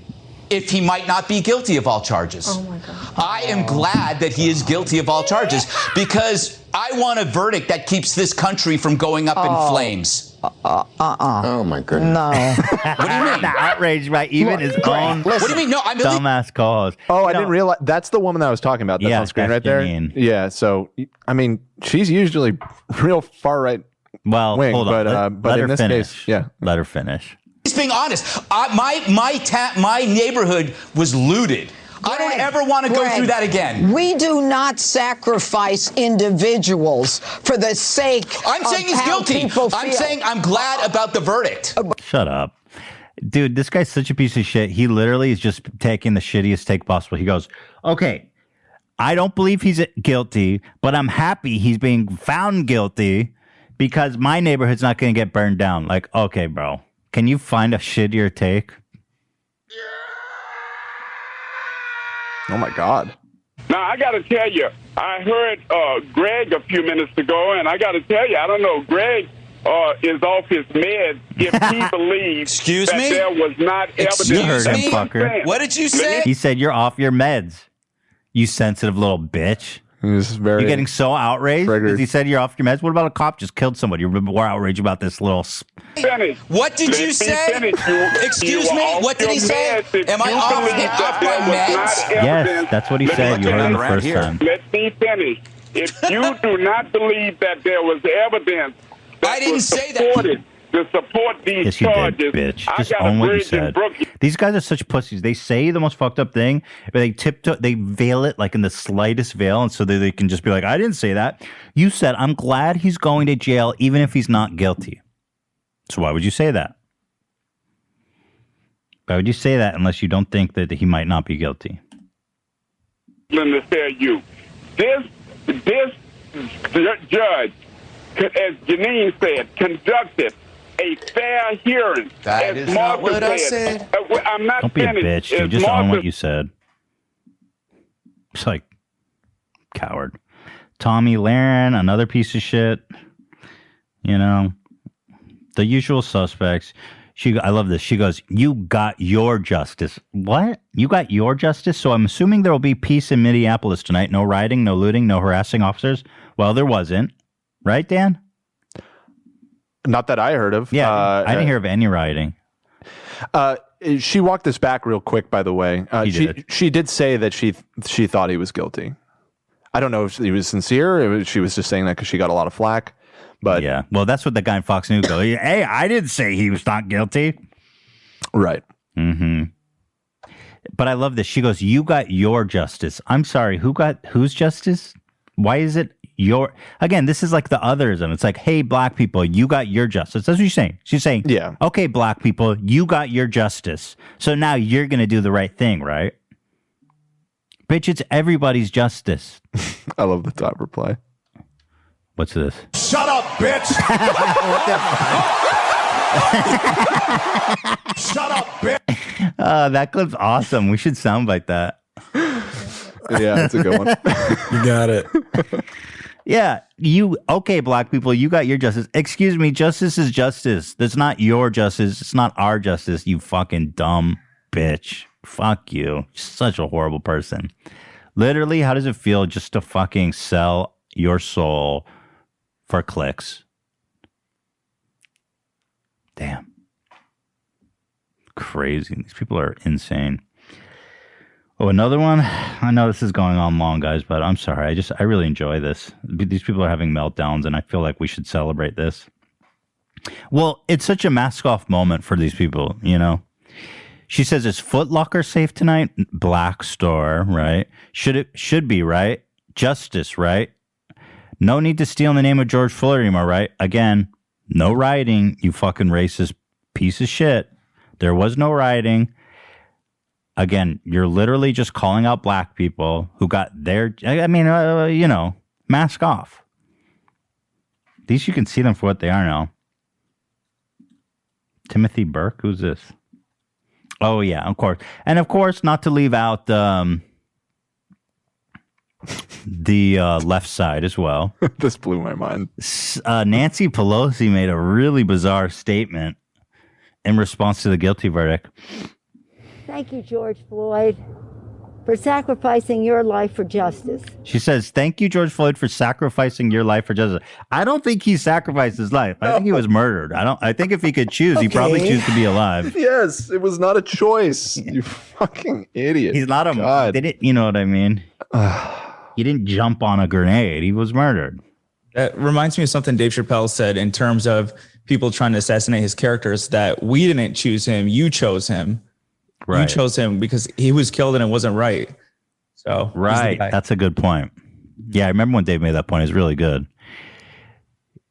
if he might not be guilty of all charges. Oh my God. I am glad that he is guilty of all charges because I want a verdict that keeps this country from going up in flames. Oh my goodness. No. What do you mean? The outrage by even his own What do you mean? No, I'm dumbass co-host. Oh, I didn't realize that's the woman that I was talking about. That's on screen right there. Yeah. So I mean, she's usually real far right. Well, wing, hold on. but in her this finish. case, yeah. Let her finish. He's being honest. My neighborhood was looted. I don't ever want to go through that again. We do not sacrifice individuals for the sake I'm saying he's guilty. I'm saying I'm glad about the verdict. Shut up. Dude, this guy's such a piece of shit. He literally is just taking the shittiest take possible. He goes, okay, I don't believe he's guilty, but I'm happy he's being found guilty because my neighborhood's not going to get burned down. Like, okay, bro, can you find a shittier take? Oh my God. Now, I got to tell you, I heard Greg a few minutes ago, and I got to tell you, I don't know, Greg is off his meds if he believes that there was not evidence. You heard him, fucker. What did you say? He said you're off your meds, you sensitive little bitch. You're getting so outraged because he said you're off your meds. What about a cop just killed somebody? You're more outraged about this little... What did you say? Excuse me? What did he say? Am I off my meds? Yes, that's what he said. You heard him the first time. Let me finish. If you do not believe that there was evidence I didn't say that. To support these yes, you charges, did, bitch. Just own what you said. These guys are such pussies. They say the most fucked up thing, but they veil it like in the slightest veil, and so they can just be like, I didn't say that. You said, I'm glad he's going to jail even if he's not guilty. So why would you say that? Why would you say that unless you don't think that he might not be guilty? Let me tell you, this judge, as Janine said, conducted a fair hearing. That is not what I said. I'm not Don't be a finished. bitch. You just own what you said. It's like, coward. Tommy Lahren, another piece of shit. You know, the usual suspects. I love this. She goes, you got your justice. What? You got your justice? So I'm assuming there will be peace in Minneapolis tonight. No rioting, no looting, no harassing officers. Well, there wasn't. Right, Dan? Not that I heard of. Yeah, I didn't hear of any rioting. She walked this back real quick, by the way. She did say that she thought he was guilty. I don't know if he was sincere. She was just saying that because she got a lot of flack. But yeah, well, that's what the guy in Fox News goes. Hey, I didn't say he was not guilty. Right. Mm-hmm. But I love this. She goes, you got your justice. I'm sorry, who got whose justice? Why is it your... Again, this is like the otherism. It's like, hey, black people, you got your justice. That's what she's saying. She's saying, yeah, okay, black people, you got your justice. So now you're going to do the right thing, right? Bitch, it's everybody's justice. I love the top reply. What's this? Shut up, bitch! Shut up, bitch! That clip's awesome. We should sound like that. Yeah, that's a good one. You got it. Yeah, okay, black people, you got your justice. Excuse me, justice is justice. That's not your justice. It's not our justice, you fucking dumb bitch. Fuck you. Such a horrible person. Literally, how does it feel just to fucking sell your soul for clicks? Damn. Crazy. These people are insane. Oh, another one. I know this is going on long, guys, but I'm sorry. I really enjoy this. These people are having meltdowns, and I feel like we should celebrate this. Well, it's such a mask-off moment for these people, you know? She says, is Foot Locker safe tonight? Black store, right? Should be, right? Justice, right? No need to steal in the name of George Floyd anymore, right? Again, no rioting, you fucking racist piece of shit. There was no rioting. Again, you're literally just calling out black people who got their, you know, mask off. At least you can see them for what they are now. Timothy Burke, who's this? Oh, yeah, of course. And of course, not to leave out the left side as well. This blew my mind. Nancy Pelosi made a really bizarre statement in response to the guilty verdict. Thank you, George Floyd, for sacrificing your life for justice. She says, thank you, George Floyd, for sacrificing your life for justice. I don't think he sacrificed his life. I think he was murdered. I think if he could choose, he'd probably choose to be alive. Yes, it was not a choice. You fucking idiot. He's not a... They didn't, you know what I mean? He didn't jump on a grenade. He was murdered. That reminds me of something Dave Chappelle said in terms of people trying to assassinate his characters, that we didn't choose him. You chose him. Right. You chose him because he was killed and it wasn't right. So right. That's a good point. Yeah, I remember when Dave made that point. It's really good.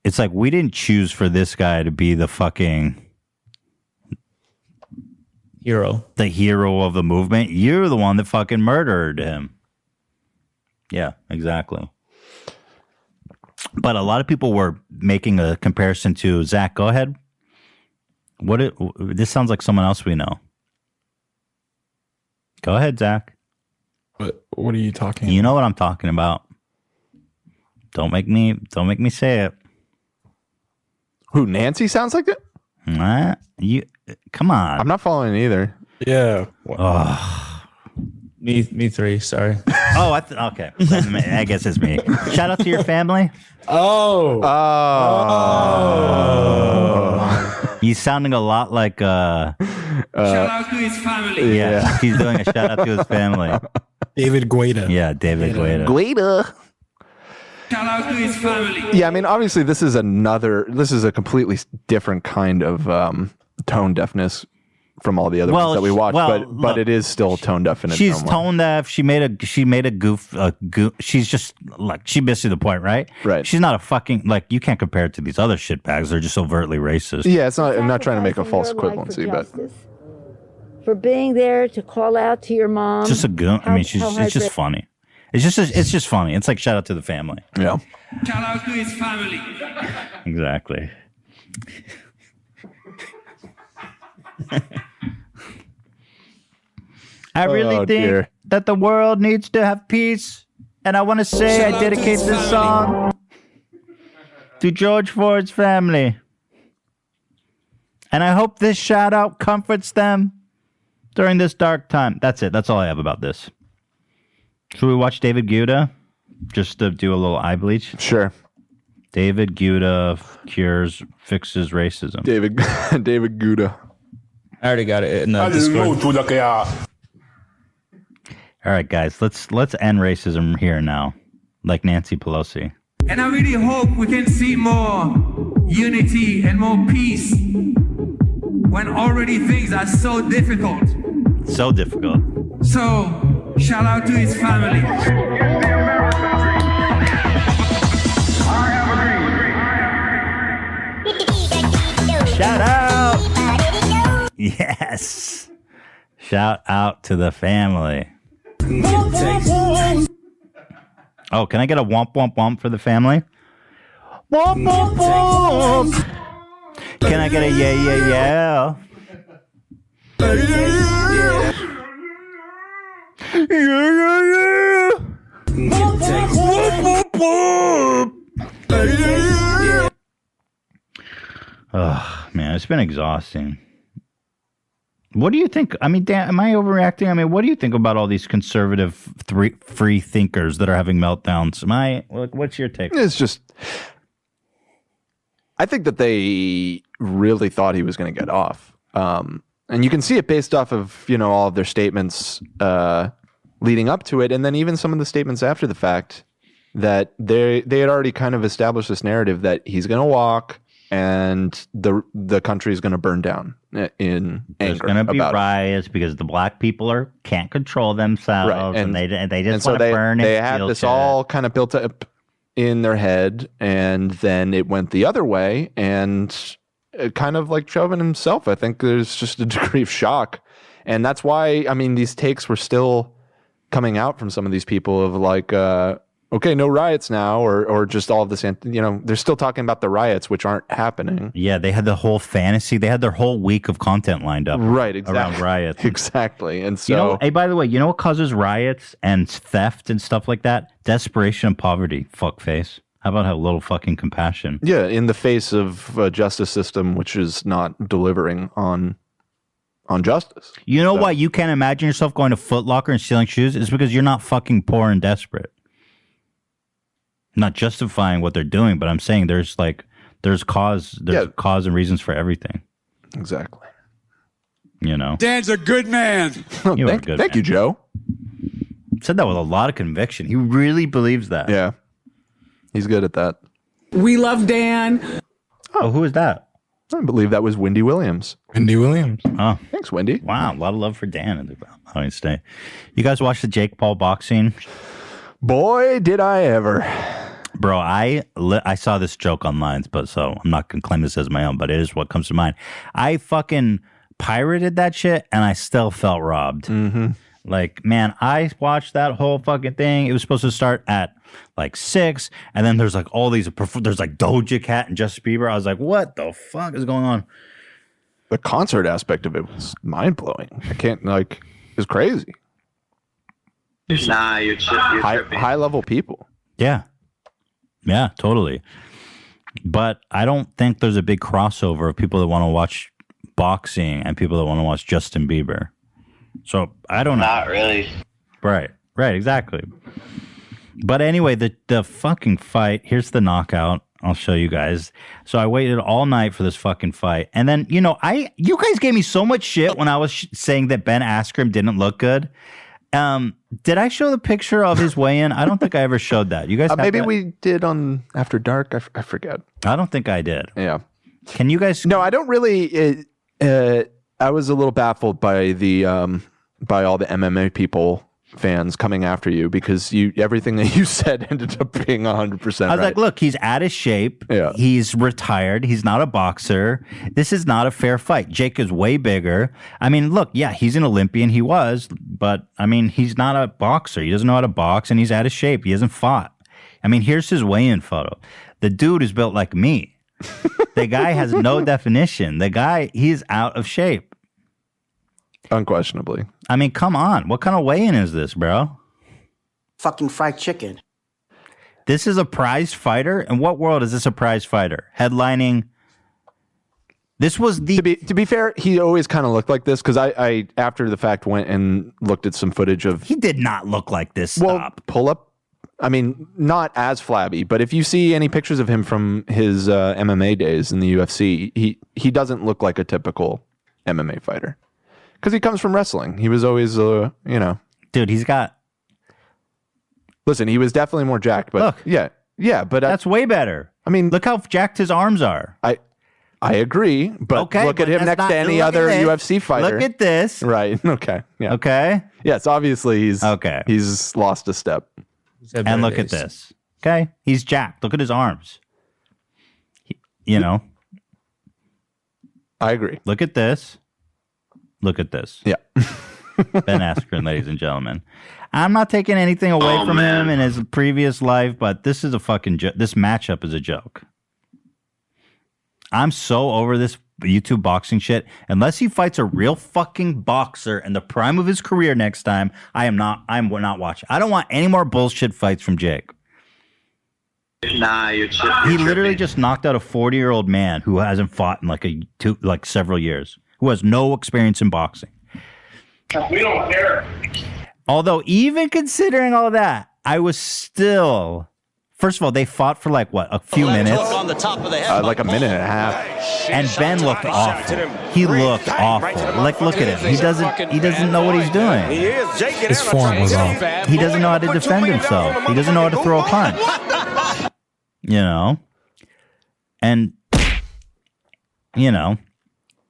It's like, we didn't choose for this guy to be the fucking hero. The hero of the movement. You're the one that fucking murdered him. Yeah, exactly. But a lot of people were making a comparison to Zach. Go ahead. This sounds like someone else we know. Go ahead, Zach. What are you talking about? You know what I'm talking about. Don't make me say it. Who, Nancy sounds like it? Come on. I'm not following either. Yeah. Me three, sorry. Oh, okay. I guess it's me. Shout out to your family. Oh. He's sounding a lot like shout out to his family. Yeah, he's doing a shout out to his family. David Guetta. Yeah, David Guetta. Shout out to his family. Yeah, I mean, obviously this is a completely different kind of tone deafness from all the other ones that we watched, but look, it is still tone deaf in its She's own way. tone deaf. She made a goof. She's just like, she missed the point, right? Right. She's not a fucking, like, you can't compare it to these other shitbags. They're just overtly racist. Yeah, it's not. I'm not trying to make a false equivalency, but for being there to call out to your mom. It's just a goon. I mean, it's just funny. It's just funny. It's like, shout out to the family. Yeah. Shout out to his family. Exactly. I really think that the world needs to have peace. And I want to say I dedicate this song to George Floyd's family. And I hope this shout out comforts them during this dark time. That's it. That's all I have about this. Should we watch David Guetta? Just to do a little eye bleach? Sure. David Guetta fixes racism. David Guetta. I already got it in the Discord. All right, guys, let's end racism here now, like Nancy Pelosi. And I really hope we can see more unity and more peace when already things are so difficult. So difficult. So, shout out to his family. Shout out! Yes! Shout out to the family. Oh, can I get a womp womp womp for the family? Womp womp womp! Can I get a yeah yeah yeah? Yeah yeah yeah! Womp womp womp! Oh man, it's been exhausting. What do you think? I mean, Dan, am I overreacting? I mean, what do you think about all these conservative free thinkers that are having meltdowns? What's your take? It's just, I think that they really thought he was going to get off. And you can see it based off of, all of their statements leading up to it, and then even some of the statements after the fact that they had already kind of established this narrative that he's going to walk and the country is going to burn down in There's anger. going to be about it. riots because the black people can't control themselves, Right. and they just And so want to burn and they had steal this shit. all kind of built up in their head, and then it went the other way, and kind of like Chauvin himself, I think there's just a degree of shock, and that's why, I mean, these takes were still coming out from some of these people of like, okay, no riots now, or just all of this, they're still talking about the riots, which aren't happening. Yeah, they had the whole fantasy. They had their whole week of content lined up. Right, exactly. Around riots. Exactly. And so, hey, by the way, you know what causes riots and theft and stuff like that? Desperation and poverty, fuckface. How about have a little fucking compassion? yeah, in the face of a justice system which is not delivering on justice. You know why you can't imagine yourself going to Foot Locker and stealing shoes? It's because you're not fucking poor and desperate. Not justifying what they're doing, but I'm saying there's cause and reasons for everything. Exactly. You know. Dan's a good man. You are a good Thank man. you, Joe. Said that with a lot of conviction. He really believes that. Yeah. He's good at that. We love Dan. Oh, who is that? I believe that was Wendy Williams. Wendy Williams. Oh, thanks, Wendy. Wow, a lot of love for Dan in the Valentine's Day. You guys watch the Jake Paul boxing? Boy, did I ever. Bro, I saw this joke online, but so I'm not going to claim this as my own, but it is what comes to mind. I fucking pirated that shit, and I still felt robbed. Mm-hmm. Like, man, I watched that whole fucking thing. It was supposed to start at like 6, and then there's like all these, there's like Doja Cat and Justin Bieber. I was like, what the fuck is going on? The concert aspect of it was mind-blowing. I can't, it was crazy. Nah, you're tripping. High-level people. Yeah. Yeah, totally. But I don't think there's a big crossover of people that want to watch boxing and people that want to watch Justin Bieber. So I don't know. Not really. Right, exactly. But anyway, the fucking fight, here's the knockout. I'll show you guys. So I waited all night for this fucking fight. And then, you guys gave me so much shit when I was saying that Ben Askren didn't look good. Did I show the picture of his weigh-in? I don't think I ever showed that. You guys have maybe that? we did on After Dark. I forget. I don't think I did. Yeah. Can you guys? No, I don't really. I was a little baffled by the by all the MMA people fans coming after you because everything that you said ended up being 100% I was like, look, he's out of shape. Yeah. He's retired. He's not a boxer. This is not a fair fight. Jake is way bigger. I mean, look, yeah, he's an Olympian. He was, but I mean, he's not a boxer. He doesn't know how to box and he's out of shape. He hasn't fought. I mean, here's his weigh-in photo. The dude is built like me. The guy has no definition. The guy, he's out of shape. Unquestionably. I mean, come on. What kind of weigh-in is this, bro? Fucking fried chicken. This is a prize fighter? In what world is this a prize fighter? Headlining. This was the... To be fair, he always kind of looked like this because I, after the fact, went and looked at some footage of... He did not look like this. Stop. Pull up. I mean, not as flabby, but if you see any pictures of him from his MMA days in the UFC, he doesn't look like a typical MMA fighter. Because he comes from wrestling. He was always, Dude, he's got... Listen, he was definitely more jacked, but... Look. Yeah, but... That's way better. I mean... Look how jacked his arms are. I agree, but look at him next to any other UFC fighter. Look at this. Right, okay. Yeah. Okay? Yes, obviously he's... Okay. He's lost a step. And look at this. Okay? He's jacked. Look at his arms. I agree. Look at this. Look at this. Yeah. Ben Askren, ladies and gentlemen. I'm not taking anything away from him in his previous life, but this is a fucking this matchup is a joke. I'm so over this YouTube boxing shit. Unless he fights a real fucking boxer in the prime of his career next time, I'm not watching. I don't want any more bullshit fights from Jake. Nah, you're He literally just knocked out a 40-year-old man who hasn't fought in several years, who has no experience in boxing. We don't care. Although, even considering all that, I was still First of all, they fought for like what, a few minutes? On the top of the head. Like a minute and a half. And Ben looked awful. He looked awful. Like, look at him. He doesn't know what he's doing. His form was off. He doesn't know how to defend himself. He doesn't know how to throw a punch. You know? And, you know,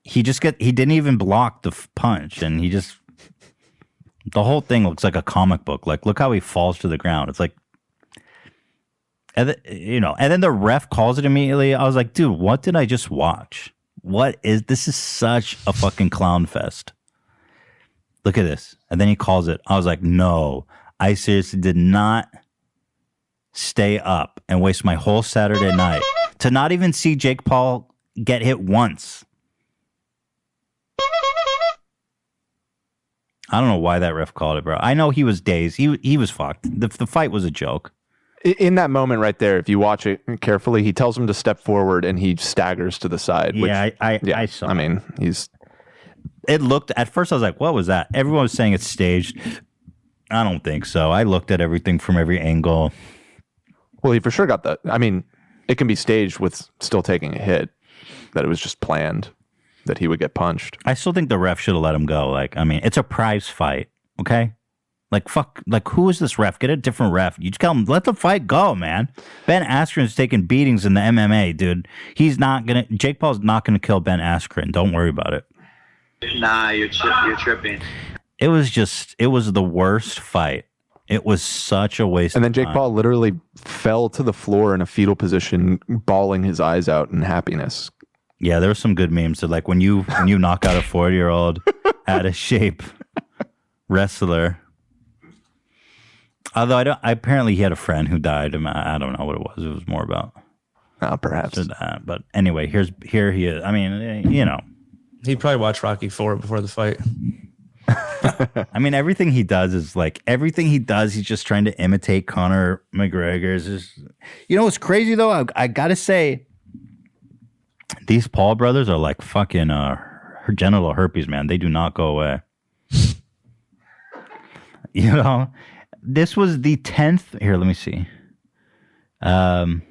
he didn't even block the punch. And the whole thing looks like a comic book. Like, look how he falls to the ground. It's like, and then the ref calls it immediately. I was like, dude, what did I just watch? This is such a fucking clown fest. Look at this. And then he calls it. I was like, no, I seriously did not stay up and waste my whole Saturday night to not even see Jake Paul get hit once. I don't know why that ref called it, bro. I know he was dazed. He was fucked. The fight was a joke. In that moment right there, if you watch it carefully, he tells him to step forward and he staggers to the side. Yeah, I saw. I mean, It looked, at first I was like, what was that? Everyone was saying it's staged. I don't think so. I looked at everything from every angle. Well, he for sure got that. I mean, it can be staged with still taking a hit, that it was just planned that he would get punched. I still think the ref should have let him go. Like, I mean, it's a prize fight, okay? Like, fuck, like, who is this ref? Get a different ref. You just tell him, let the fight go, man. Ben Askren's taking beatings in the MMA, dude. Jake Paul's not gonna kill Ben Askren. Don't worry about it. Nah, you're tripping. It was the worst fight. It was such a waste And then of Jake time. Paul literally fell to the floor in a fetal position, bawling his eyes out in happiness. Yeah, there were some good memes that, like, when you knock out a 40-year-old out of shape wrestler. Although apparently he had a friend who died. I don't know what it was. It was more about perhaps that. But anyway, here he is. I mean, you know, He'd probably watch Rocky IV before the fight. I mean, everything he does, he's just trying to imitate Conor McGregor's. You know what's crazy though? I gotta say, these Paul brothers are like fucking genital herpes, man. They do not go away. You know, this was the 10th. Here, let me see. 10th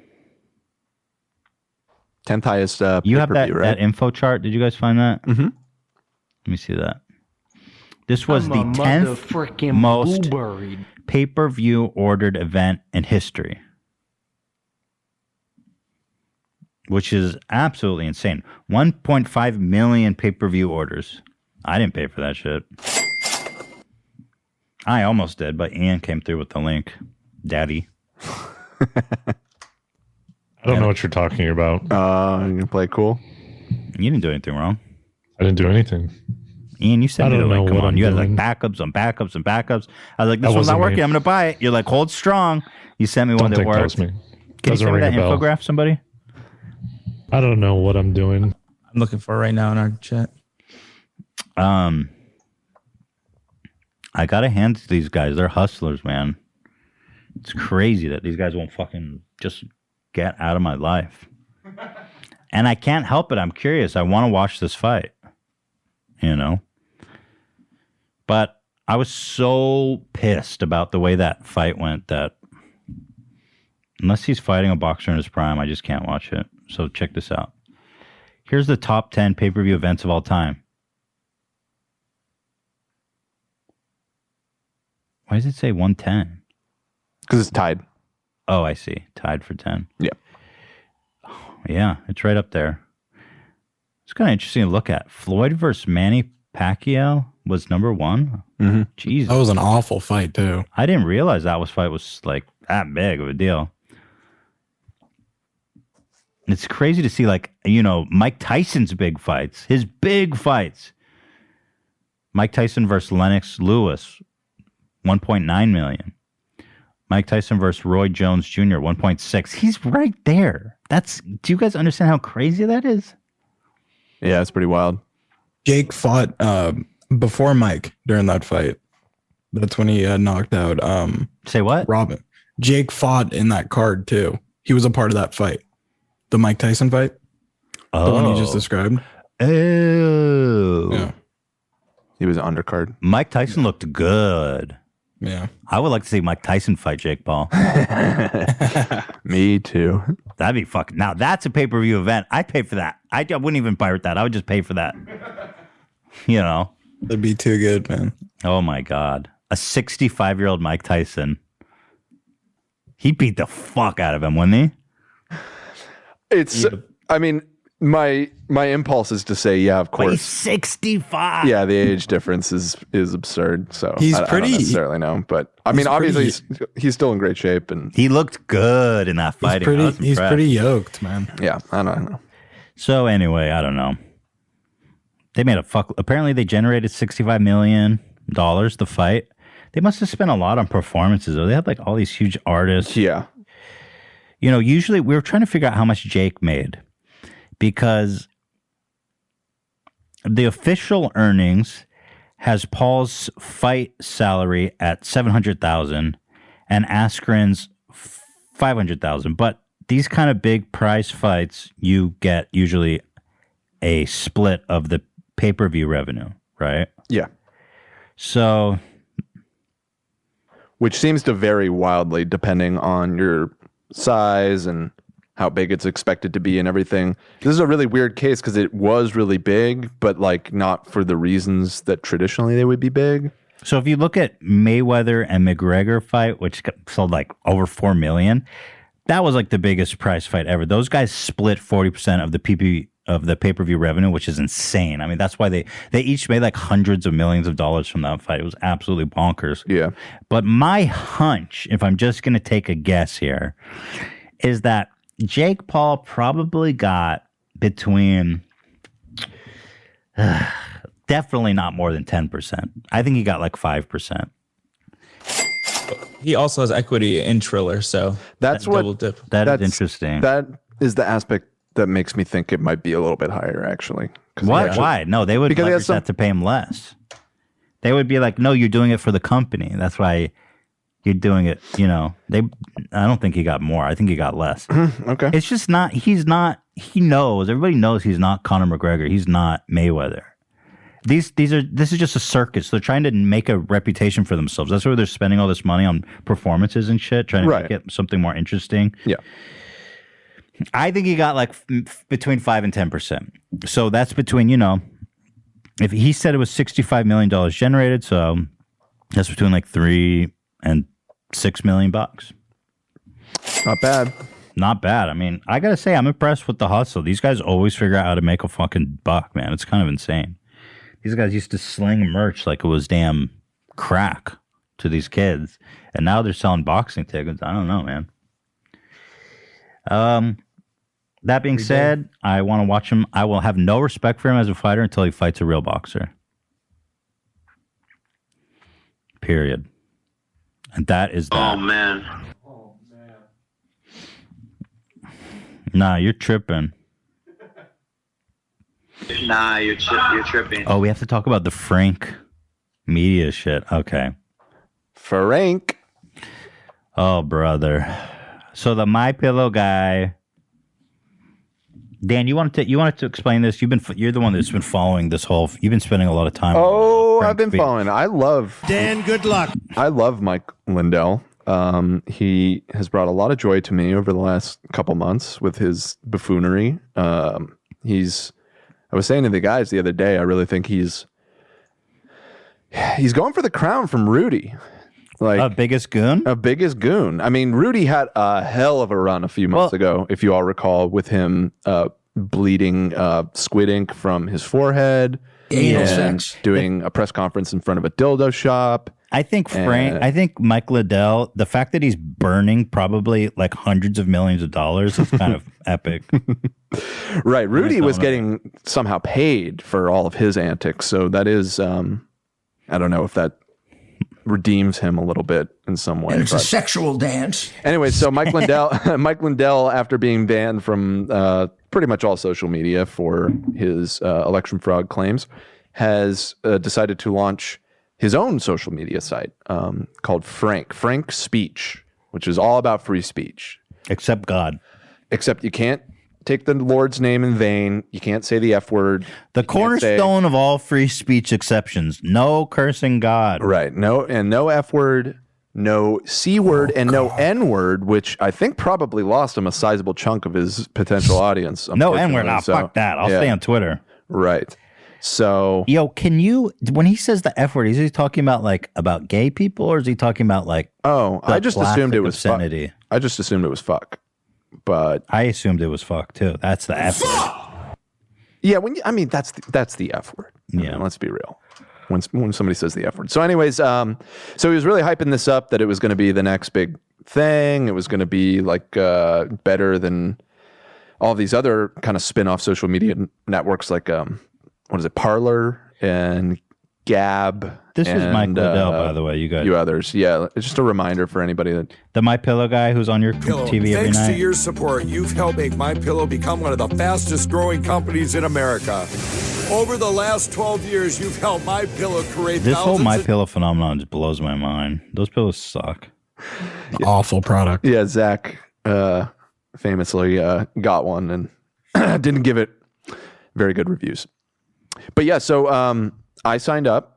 highest. You have pay-per-view, that info chart. Did you guys find that? Mm-hmm. Let me see that. This was the 10th most pay-per-view ordered event in history, which is absolutely insane. 1.5 million pay-per-view orders. I didn't pay for that shit. I almost did, but Ian came through with the link. Daddy. I don't know what you're talking about. You gonna play cool? You didn't do anything wrong. I didn't do anything. Ian, you sent me the link. Come on. You had like doing. backups and backups and backups. I was like, this That one's not wasn't working. me. I'm going to buy it. You're like, hold strong. You sent me one Don't that think that worked. was me. Can you Doesn't send me that ring a bell. infograph, somebody? I don't know what I'm doing. I'm looking for it right now in our chat. I got to hand it to these guys. They're hustlers, man. It's crazy that these guys won't fucking just get out of my life. And I can't help it. I'm curious. I want to watch this fight. You know? But I was so pissed about the way that fight went that unless he's fighting a boxer in his prime, I just can't watch it. So check this out. Here's the top 10 pay-per-view events of all time. Why does it say 110? Because it's tied. Oh, I see. Tied for 10. Yeah. Yeah, it's right up there. It's kind of interesting to look at. Floyd versus Manny Pacquiao was number one. Mm-hmm. Jesus. That was an awful fight, too. I didn't realize that fight was like that big of a deal. It's crazy to see, like, you know, Mike Tyson's big fights. His big fights. Mike Tyson versus Lennox Lewis, 1.9 million. Mike Tyson versus Roy Jones Jr., 1.6. He's right there. Do you guys understand how crazy that is? Yeah, it's pretty wild. Jake fought before Mike during that fight. That's when he knocked out. Say what? Robin. Jake fought in that card too. He was a part of that fight. The Mike Tyson fight. Oh. The one you just described. Oh. Yeah. He was an undercard. Mike Tyson looked good. Yeah. I would like to see Mike Tyson fight Jake Paul. Me too. That'd be fucking. Now that's a pay-per-view event. I'd pay for that. I wouldn't even pirate that. I would just pay for that. You know, that'd be too good, man. Oh my God, a 65-year-old Mike Tyson. He beat the fuck out of him, wouldn't he? It's. I mean, my impulse is to say, yeah, of course. But he's 65. Yeah, the age difference is absurd. So He's I pretty- don't necessarily know, but I mean, obviously he's still in great shape, and He looked good in that fighting. I was He's impressed. pretty yoked, man. yeah, I don't know. So anyway, I don't know. They made a fuck. Apparently, they generated $65 million to fight. They must have spent a lot on performances, though. They had like all these huge artists. Yeah. You know, usually we were trying to figure out how much Jake made because the official earnings has Paul's fight salary at $700,000 and Askren's $500,000. But these kind of big prize fights, you get usually a split of the pay-per-view revenue, right? Yeah. So, which seems to vary wildly depending on your size and how big it's expected to be and everything. This is a really weird case because it was really big, but like not for the reasons that traditionally they would be big. So if you look at Mayweather and McGregor fight, which sold like over 4 million, that was like the biggest prize fight ever. Those guys split 40% of the pay-per-view revenue, which is insane. I mean, that's why they each made like hundreds of millions of dollars from that fight. It was absolutely bonkers. Yeah. But my hunch, if I'm just going to take a guess here, is that Jake Paul probably got between definitely not more than 10%. I think he got like 5%. He also has equity in Triller, so That's what double dip. That's interesting. That is the aspect that makes me think it might be a little bit higher, actually. 'Cause What? he actually- Why? No, they would Because he leverage has some- that to pay him less. They would be like, no, you're doing it for the company. That's why you're doing it. You know, I don't think he got more. I think he got less. Okay. It's just not, he knows, everybody knows he's not Conor McGregor. He's not Mayweather. This is just a circus. They're trying to make a reputation for themselves. That's why they're spending all this money on performances and shit, trying to Right. make it something more interesting. Yeah. I think he got like between 5 and 10%. So that's between, you know, if he said it was $65 million generated, so that's between like 3 and 6 million bucks. Not bad. Not bad. I mean, I gotta say, I'm impressed with the hustle. These guys always figure out how to make a fucking buck, man. It's kind of insane. These guys used to sling merch like it was damn crack to these kids, and now they're selling boxing tickets. I don't know, man. That being said, I want to watch him. I will have no respect for him as a fighter until he fights a real boxer. Period. And that is that. Oh man. Nah, you're tripping. Nah, you're tripping. Oh, we have to talk about the Frank media shit. Okay. Frank. Oh, brother. So the MyPillow guy. Dan, you wanted to explain this? You're the one that's been following this whole. You've been spending a lot of time. Oh, Frank I've been Speed. following. I love Dan, good luck. I love Mike Lindell. He has brought a lot of joy to me over the last couple months with his buffoonery. I was saying to the guys the other day, I really think he's going for the crown from Rudy. Like a biggest goon? A biggest goon. I mean, Rudy had a hell of a run a few months ago, if you all recall, with him bleeding squid ink from his forehead and doing a press conference in front of a dildo shop. I think I think Mike Liddell, the fact that he's burning probably like hundreds of millions of dollars is kind of epic. Right. Rudy was getting somehow paid for all of his antics. So that is, I don't know if that redeems him a little bit in some way. And it's a sexual dance. Anyway, so Mike Lindell, after being banned from pretty much all social media for his election fraud claims, has decided to launch his own social media site called Frank Speech, which is all about free speech. Except God. Except you can't take the Lord's name in vain. You can't say the F word. The cornerstone of all free speech exceptions. No cursing God. Right. No F word, no C word, and no N word, which I think probably lost him a sizable chunk of his potential audience. No N word. Fuck that. I'll stay on Twitter. Right. So, yo, when he says the F word, is he talking about about gay people, or is he talking about I just assumed it was obscenity? Fuck. I just assumed it was fuck. But I assumed it was fuck too. That's the F word. Yeah, that's the F word. Yeah, let's be real. When somebody says the F word. So, anyways, so he was really hyping this up that it was going to be the next big thing. It was going to be better than all these other kind of spin-off social media networks like Parler and Gab. This is Mike Liddell, by the way. You others. Yeah, it's just a reminder for anybody that the MyPillow guy who's on your TV every night. Thanks to your support, you've helped make MyPillow become one of the fastest growing companies in America. Over the last 12 years, you've helped MyPillow create this whole MyPillow phenomenon just blows my mind. Those pillows suck. Awful product. Yeah, Zach famously got one and didn't give it very good reviews. But yeah, so I signed up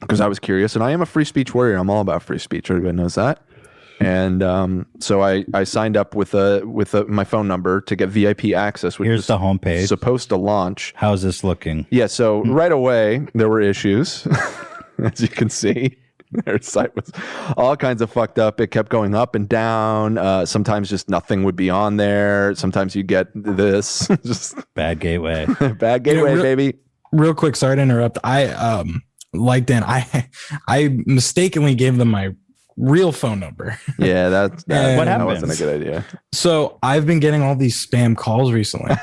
because I was curious, and I am a free speech warrior. I'm all about free speech. Everybody knows that. And so I signed up with my phone number to get VIP access, which Here's the homepage. Supposed to launch. How's this looking? Yeah, so right away there were issues, as you can see. Their site was all kinds of fucked up. It kept going up and down. Sometimes just nothing would be on there. Sometimes you get this. Just bad gateway. Bad gateway, baby. Real quick, sorry to interrupt. I like Dan, I mistakenly gave them my real phone number. Yeah, that wasn't a good idea. So I've been getting all these spam calls recently.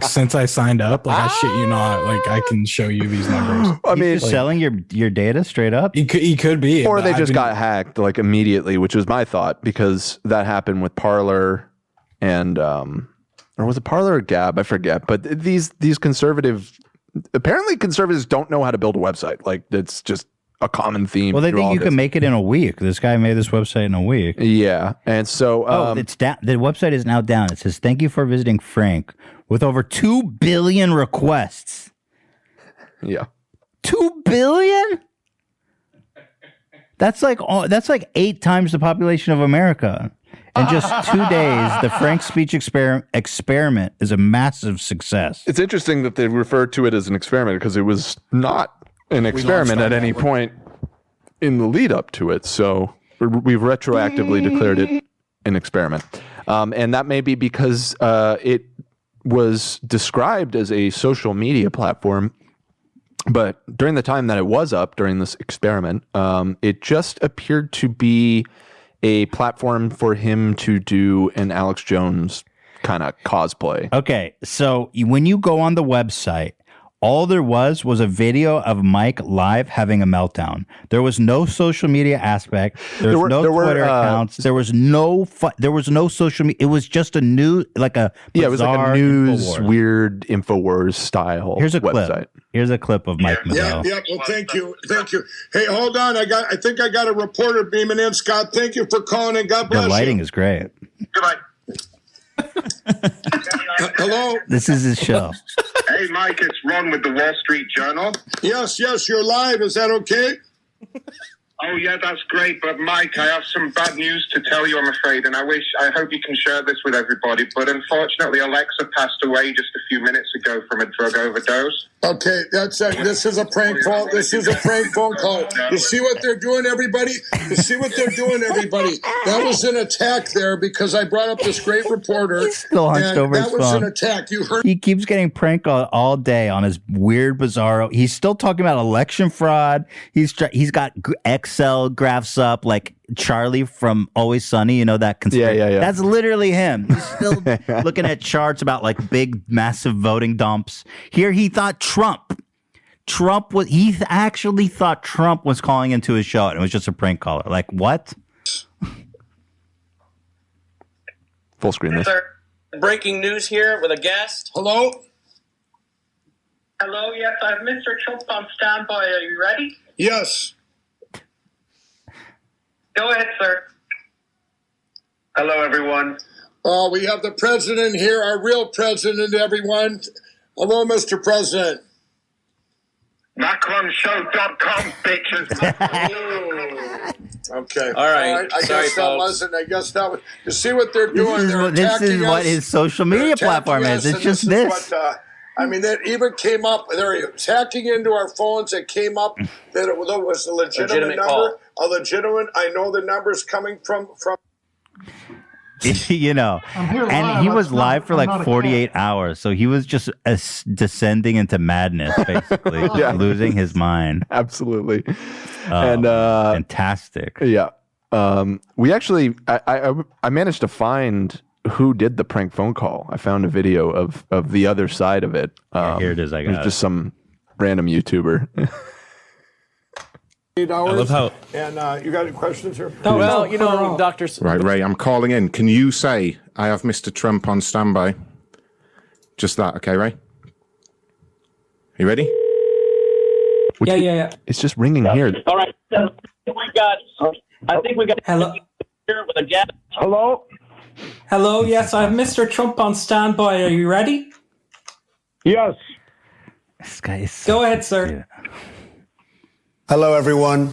Since I signed up, I shit you not, I can show you these numbers. I mean, just selling your data straight up. He could be, or they just got hacked immediately, which was my thought, because that happened with Parler and or was it Parler or Gab? I forget. But these conservatives don't know how to build a website. It's just a common theme. Well, they think you can make it in a week. This guy made this website in a week. Yeah. And so it's down. The website is now down. It says, "Thank you for visiting Frank," with over 2 billion requests. Yeah. 2 billion? That's like 8 times the population of America. In just 2 days, the Frank speech experiment is a massive success. It's interesting that they referred to it as an experiment, because it was not an experiment at any point in the lead up to it. So we've retroactively declared it an experiment. And that may be because it was described as a social media platform. But during the time that it was up during this experiment, it just appeared to be a platform for him to do an Alex Jones kind of cosplay. Okay, so when you go on the website, all there was a video of Mike live having a meltdown. There was no social media aspect. There was no Twitter accounts. There was no social media. It was just a new, it was like a news InfoWars. Weird InfoWars style. Here's a website. Clip. Here's a clip of Mike Liddell. Yeah. Well, thank you. Hey, hold on. I think I got a reporter beaming in. Scott, thank you for calling in. God bless you. The lighting is great. Goodbye. Hello. This is his show. Hey, Mike, it's Ron with the Wall Street Journal. Yes, you're live. Is that okay? Oh, yeah, that's great. But, Mike, I have some bad news to tell you, I'm afraid, and I hope you can share this with everybody. But unfortunately, Alexa passed away just a few minutes ago from a drug overdose. Okay, this is a prank call. This is a prank phone call. You see what they're doing, everybody? That was an attack there because I brought up this great reporter. He's still hunched over his phone. That was an attack. You heard? He keeps getting pranked all day on his weird, bizarro. He's still talking about election fraud. He's got Excel graphs up like Charlie from Always Sunny. You know that conspiracy? Yeah. That's literally him. He's still looking at charts about big, massive voting dumps. Here he thought he actually thought Trump was calling into his show, and it was just a prank caller. What? Full screen this. Breaking news here with a guest. Hello? Hello, yes, I have Mr. Trump on standby. Are you ready? Yes. Go ahead, sir. Hello, everyone. We have the president here, our real president, everyone. Hello, Mr. President. MacronShow.com, bitches. Okay. All right. I Sorry, guess that folks. wasn't. I guess that was. You see what they're doing? This is what his social media platform is. It's just this. I mean, that even came up. They're hacking into our phones. It came up that it was a legitimate number. A legitimate. I know the numbers coming from. You know, and he was live for like 48 hours, so he was just descending into madness, basically, losing his mind. Absolutely, and fantastic. Yeah, we actually, I managed to find who did the prank phone call. I found a video of the other side of it. Here it is. I got it was just some random YouTuber. 8 hours. I love how. And you got any questions here? Oh, well, you know, Dr. Right, Ray, I'm calling in. Can you say I have Mr. Trump on standby? Just that, okay, Ray? You ready? Yeah. It's just ringing here. All right. I think we got hello here with a guest. Hello. Hello. Yes, I have Mr. Trump on standby. Are you ready? Yes. This guy is Go ahead, sir. Hello, everyone.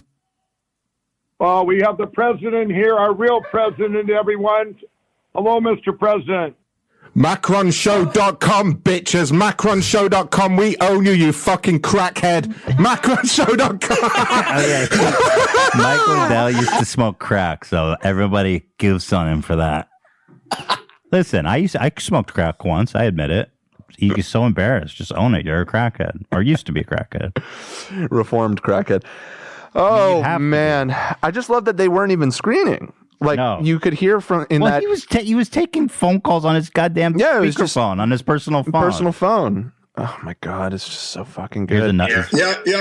We have the president here, our real president, everyone. Hello, Mr. President. MacronShow.com, bitches. MacronShow.com. We own you, you fucking crackhead. MacronShow.com. Michael Dell used to smoke crack, so everybody gives on him for that. Listen, I smoked crack once. I admit it. He's so embarrassed. Just own it. You're a crackhead, or used to be a crackhead. Reformed crackhead. Oh man, I just love that they weren't even screening. Like you could hear from that. He was taking phone calls on his goddamn speakerphone on his personal phone. Oh my god, it's just so fucking good. Yeah.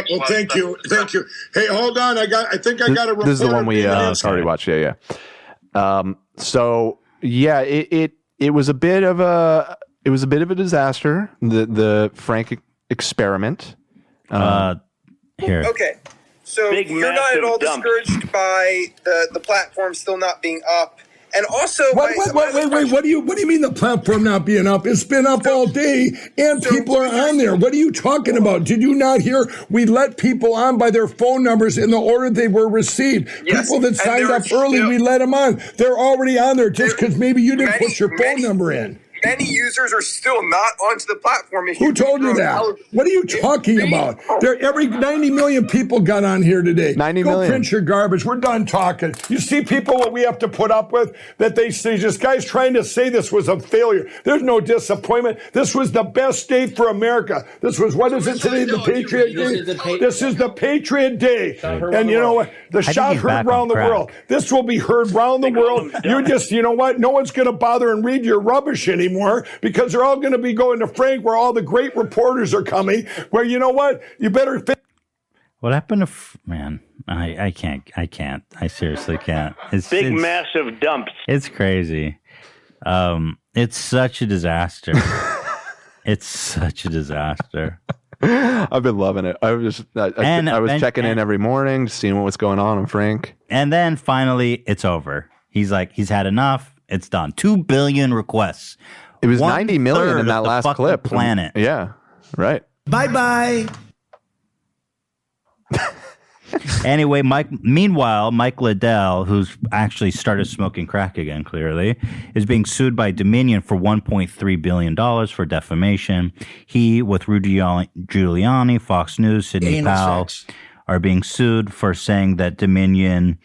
Well, thank you. Hey, hold on. I think I got a report. This is the one we already watched. Yeah. So yeah, it was a bit of a disaster. The Frank experiment. Here. Okay. So you're not at all discouraged by the platform still not being up, and also wait. What do you mean the platform not being up? It's been up all day, and people are on there. What are you talking about? Did you not hear? We let people on by their phone numbers in the order they were received. Yes, people that signed up early, we let them on. They're already on there just because maybe you didn't put your phone number in. Many users are still not onto the platform. Who told you that? What are you talking about? Every 90 million people got on here today. 90 Go million. print your garbage. We're done talking. You see people what we have to put up with? That they say, this guy's trying to say this was a failure. There's no disappointment. This was the best day for America. This was, what is it today? The Patriot Day? This is the Patriot Day. And you know what? The shot heard around the world. This will be heard around the world. You're just, you know what? No one's going to bother and read your rubbish anymore. Because they're all going to be going to Frank, where all the great reporters are coming, where, you know what, you better what happened to man? I can't. I seriously can't. It's massive dumps. It's crazy. It's such a disaster. It's such a disaster. I've been loving it. I was checking in every morning, seeing what was going on Frank. And then finally, it's over. He's like, he's had enough. It's done. 2 billion requests. It was 90 million in that last clip. Planet. Yeah, right. Bye-bye. Anyway, meanwhile, Mike Liddell, who's actually started smoking crack again, clearly, is being sued by Dominion for $1.3 billion for defamation. He, with Rudy Giuliani, Fox News, Sidney Powell, are being sued for saying that Dominion...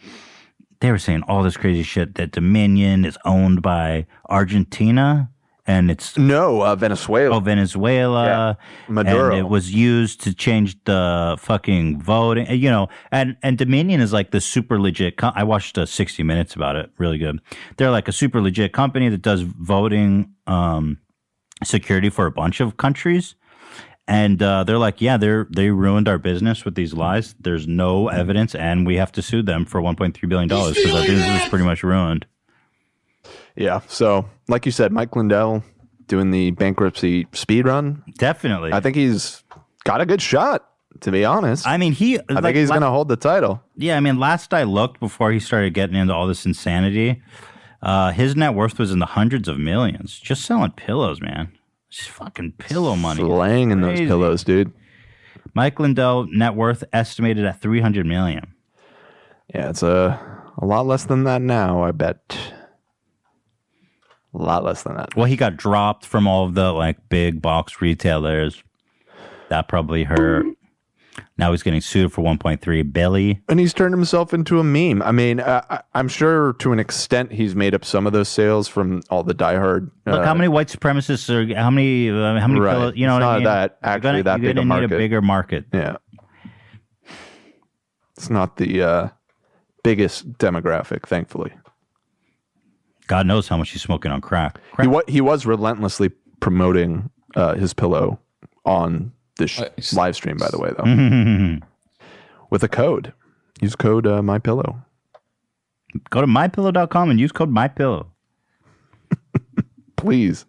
They were saying all this crazy shit that Dominion is owned by Argentina, and it's Venezuela. Oh, Venezuela. Yeah. Maduro. And it was used to change the fucking voting. You know, and Dominion is like the super legit. I watched 60 Minutes about it. Really good. They're like a super legit company that does voting security for a bunch of countries. And they're like, yeah, they ruined our business with these lies. There's no evidence, and we have to sue them for $1.3 billion because our business is pretty much ruined. Yeah. So, like you said, Mike Lindell doing the bankruptcy speed run. Definitely. I think he's got a good shot, to be honest. I mean, I think he's going to hold the title. Yeah. I mean, last I looked before he started getting into all this insanity, His net worth was in the hundreds of millions. Just selling pillows, man. Just fucking pillow money. Slaying in those pillows, dude. Mike Lindell net worth estimated at $300 million. Yeah, it's a lot less than that now, I bet. A lot less than that. Well, he got dropped from all of the like big box retailers. That probably hurt. Now he's getting sued for 1.3 billion. And he's turned himself into a meme. I mean, I'm sure to an extent he's made up some of those sales from all the diehard. Look, how many white supremacists are? How many right. pillows? You know it's what I mean? That actually that big a market. Need a bigger market. Yeah, it's not the biggest demographic, thankfully. God knows how much he's smoking on crack. He was relentlessly promoting his pillow on this live stream, by the way, though. With a code. Use code MyPillow. Go to mypillow.com and use code MyPillow. Please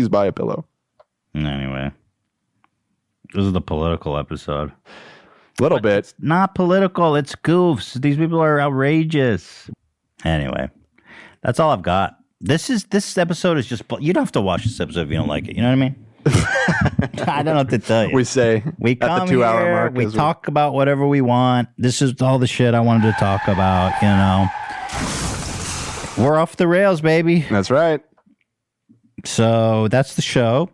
buy a pillow. Anyway, this is the political episode. Little bit. It's not political. It's goofs. These people are outrageous. Anyway, that's all I've got. This episode is just. You don't have to watch this episode if you don't like it. You know what I mean? I don't know what to tell you. We say we come at the 2 hour here, mark. we talk about whatever we want. This is all the shit I wanted to talk about. You know, we're off the rails, baby. That's right. So that's the show.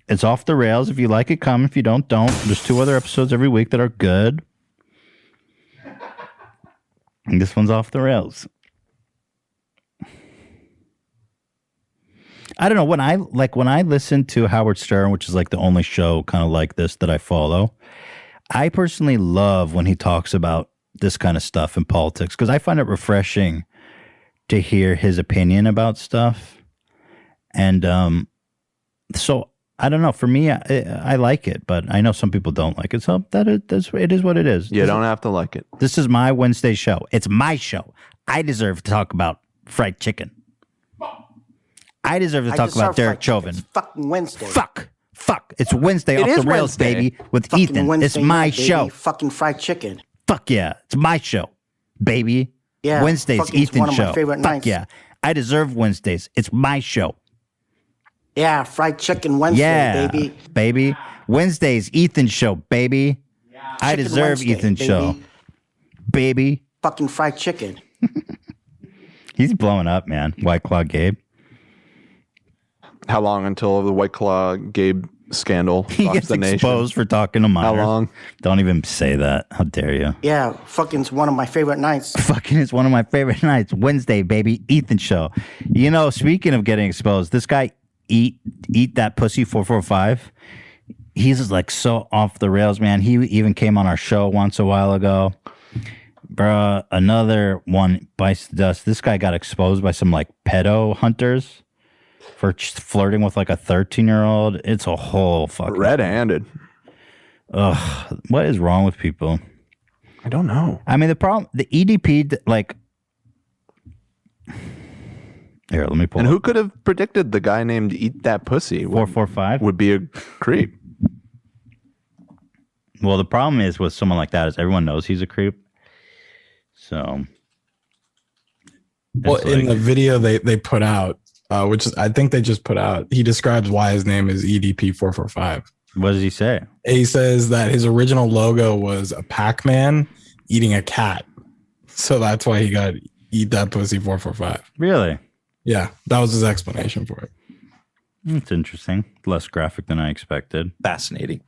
It's off the rails. If you like it, come. If you don't. There's 2 other episodes every week that are good. And this one's off the rails. I don't know, when I listen to Howard Stern, which is like the only show kind of like this that I follow, I personally love when he talks about this kind of stuff in politics because I find it refreshing to hear his opinion about stuff. And so I don't know. For me, I like it, but I know some people don't like it. So it is what it is. You don't have to like it. This is my Wednesday show. It's my show. I deserve to talk about fried chicken. I deserve to talk about Derek Chauvin. It's fucking Wednesday. Fuck. It's Wednesday off the rails, baby, with fucking Ethan. Wednesday It's my night, baby. show. Fucking fried chicken. Fuck yeah. It's my show, baby. Yeah. Wednesday's fucking it's Ethan's one of my show. favorite Fuck nights. yeah. I deserve Wednesdays. It's my show. Yeah, fried chicken Wednesday, Yeah, baby. baby. Wednesday's Ethan's show, baby. I Chicken deserve Wednesday, Ethan's baby. show, baby. Fucking fried chicken. He's blowing up, man. White Claw Gabe. How long until the White Claw Gabe scandal He rocks gets the nation? exposed for talking to minors. How long? Don't even say that. How dare you? Yeah, fucking it's one of my favorite nights. Fucking is one of my favorite nights. Wednesday, baby. Ethan show. You know, speaking of getting exposed, this guy eat that pussy 445. He's just like so off the rails, man. He even came on our show once a while ago. Bruh, another one bites the dust. This guy got exposed by some like pedo hunters for just flirting with like a 13-year-old. It's a whole fucking red-handed. Ugh, what is wrong with people? I don't know. I mean, the problem, the EDP, like, here, let me pull. And who could have predicted the guy named Eat That Pussy 445 would be a creep? Well, the problem is with someone like that is everyone knows he's a creep. So, well, in the video they put out, which is, I think they just put out, he describes why his name is EDP 445. What does he say? He says that his original logo was a Pac-Man eating a cat, so that's why he got Eat That Pussy 445. Really? Yeah, that was his explanation for it. It's interesting. Less graphic than I expected. Fascinating.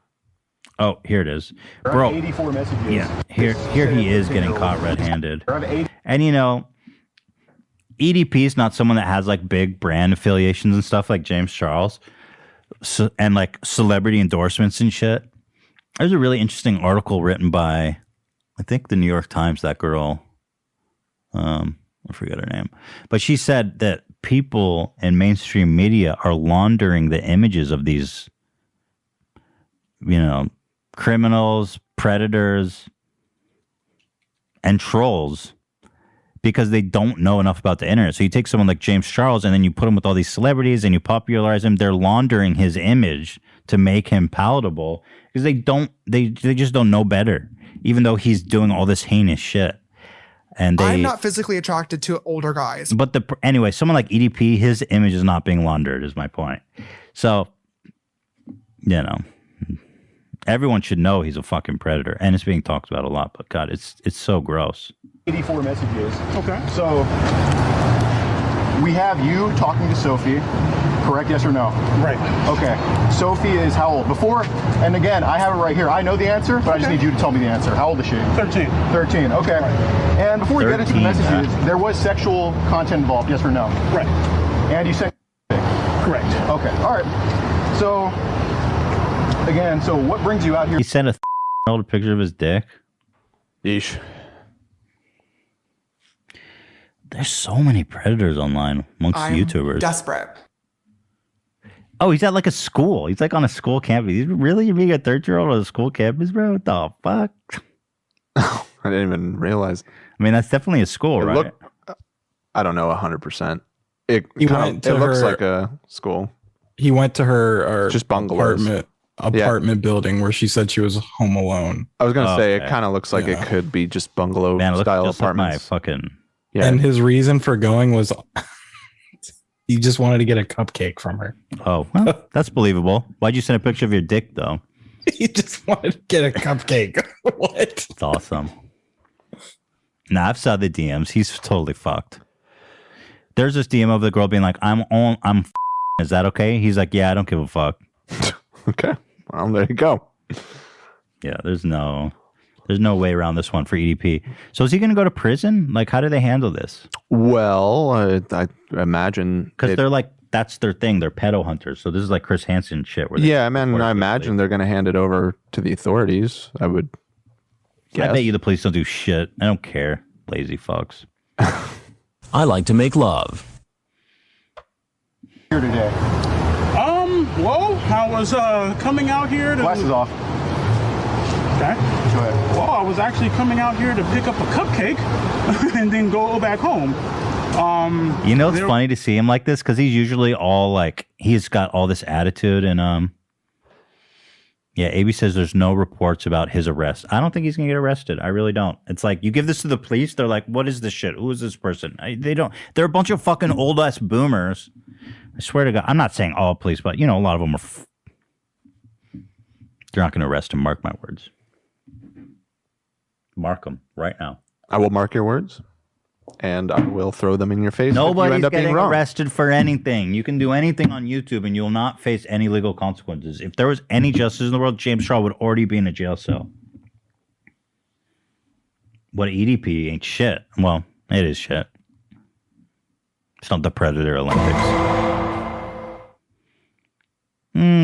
Oh, here it is. Bro. 84 messages. Yeah, here he is getting caught red-handed. And you know, EDP is not someone that has like big brand affiliations and stuff like James Charles, and like celebrity endorsements and shit. There's a really interesting article written by, I think, the New York Times, that girl, I forget her name, but she said that people in mainstream media are laundering the images of these, you know, criminals, predators, and trolls because they don't know enough about the internet. So you take someone like James Charles and then you put him with all these celebrities and you popularize him. They're laundering his image to make him palatable because they just don't know better, even though he's doing all this heinous shit. And I'm not physically attracted to older guys. But anyway, someone like EDP, his image is not being laundered, is my point. So, you know, everyone should know he's a fucking predator, and it's being talked about a lot. But God, it's so gross. 84 messages. Okay. So we have you talking to Sophie. Correct? Yes or no? Right. Okay. Sophie is how old? Before, and again, I have it right here. I know the answer, but I just need you to tell me the answer. How old is she? 13. 13. Okay. Right. And before we get into the messages, there was sexual content involved. Yes or no? Right. And you said correct. Okay. All right. So again, so what brings you out here? He sent a picture of his dick. Yeesh. There's so many predators online amongst YouTubers. Desperate. Oh, he's at like a school. He's like on a school campus. Really? You're being a 13-year-old on a school campus, bro? What the fuck? I didn't even realize. I mean, that's definitely a school, right? I don't know 100%. It looks like a school. He went to her just bungalows. apartment building where she said she was home alone. I was going to say, it kind of looks like it could be just bungalow style apartments. And his reason for going was he just wanted to get a cupcake from her. Oh, well, that's believable. Why'd you send a picture of your dick, though? He just wanted to get a cupcake. What? It's awesome. Nah, I've saw the DMs. He's totally fucked. There's this DM of the girl being like, is that okay? He's like, yeah, I don't give a fuck. Okay. Well, there you go. Yeah, there's no way around this one for EDP. So is he going to go to prison? Like, how do they handle this? Well, I imagine because they're like, that's their thing. They're pedo hunters. So this is like Chris Hansen shit. Where I imagine they're going to hand it over to the authorities. I would guess. I bet you the police don't do shit. I don't care. Lazy fucks. I like to make love. Here today. Well, I was coming out here to... Glasses off. Okay. Go ahead. Well, I was actually coming out here to pick up a cupcake and then go back home. You know, it's funny to see him like this because he's usually all like, he's got all this attitude and yeah, AB says there's no reports about his arrest. I don't think he's gonna get arrested. I really don't. It's like you give this to the police, they're like, what is this shit? Who is this person? They don't. They're a bunch of fucking old ass boomers. I swear to God, I'm not saying all police, but you know, a lot of them are. You're not gonna arrest him. Mark my words. Mark them right now. I will mark your words, and I will throw them in your face. Nobody's getting arrested for anything. You can do anything on YouTube, and you will not face any legal consequences. If there was any justice in the world, James Shaw would already be in a jail cell. What EDP ain't shit. Well, it is shit. It's not the Predator Olympics.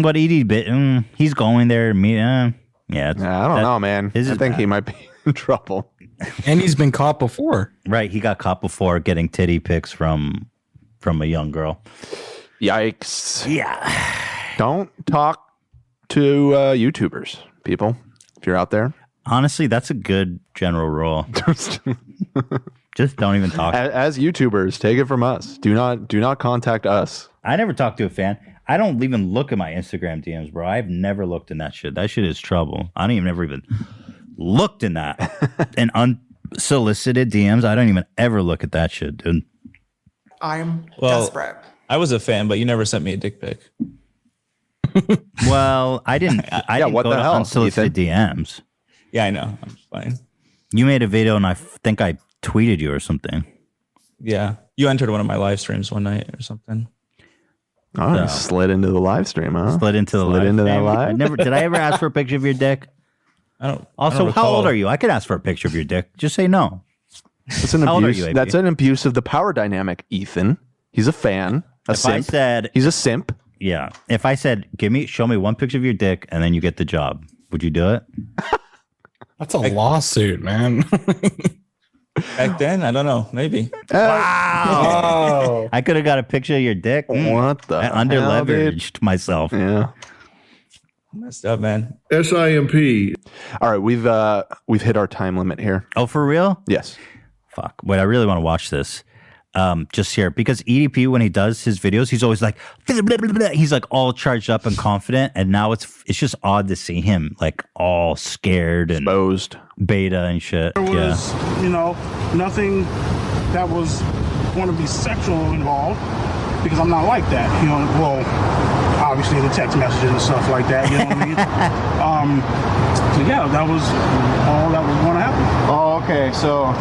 What EDP? He's going there. Yeah. I don't know, man. I think he might be in trouble. And he's been caught before. Right, he got caught before getting titty pics from a young girl. Yikes. Yeah. Don't talk to YouTubers, people, if you're out there. Honestly, that's a good general rule. Just don't even talk. As YouTubers, take it from us. Do not contact us. I never talk to a fan. I don't even look at my Instagram DMs, bro. I've never looked in that shit. That shit is trouble. I don't even ever even looked in that. And unsolicited DMs, I don't even ever look at that shit, dude. I'm desperate. I was a fan, but you never sent me a dick pic. Well, I didn't go to unsolicited DMs. Yeah, I know. I'm fine. You made a video and I think I tweeted you or something. Yeah. You entered one of my live streams one night or something. Oh, you slid into the live stream, huh? Slid into that live. Did I ever ask for a picture of your dick? I don't. Also, how old are you? I could ask for a picture of your dick. Just say no. That's an abuse. That's an abuse of the power dynamic, Ethan. He's a fan. He's a simp. Yeah. If I said, show me one picture of your dick, and then you get the job, would you do it? That's a lawsuit, man. Back then, I don't know. Maybe. Wow. I could have got a picture of your dick. What the I under-leveraged myself. Yeah. Messed up, man. SIMP. All right, we've hit our time limit here. Oh, for real? Yes. Fuck. Wait, I really want to watch this. just here because EDP, when he does his videos, he's always like, blah, blah, blah, blah. He's like all charged up and confident. And now it's just odd to see him like all scared and exposed, beta and shit. There was, nothing that was going to be sexual involved because I'm not like that. Well, obviously the text messages and stuff like that. You know what I mean? So yeah, that was all that was going to happen. Oh, okay. So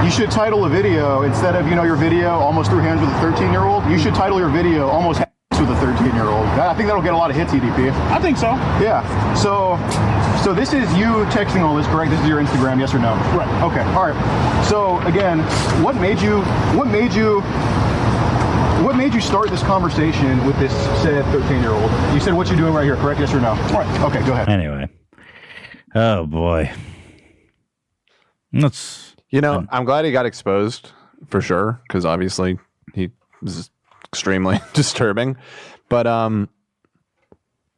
you should title a video instead of your video almost threw hands with a 13-year-old. You should title your video almost hands with a 13-year-old. I think that'll get a lot of hits, EDP. I think so. Yeah. So this is you texting all this, correct? This is your Instagram, yes or no? Right. Okay. All right. So again, what made you start this conversation with this said 13-year-old? You said what you're doing right here, correct? Yes or no? Right. Okay, go ahead. Anyway. Oh, boy. I'm glad he got exposed for sure, because obviously he was extremely disturbing. But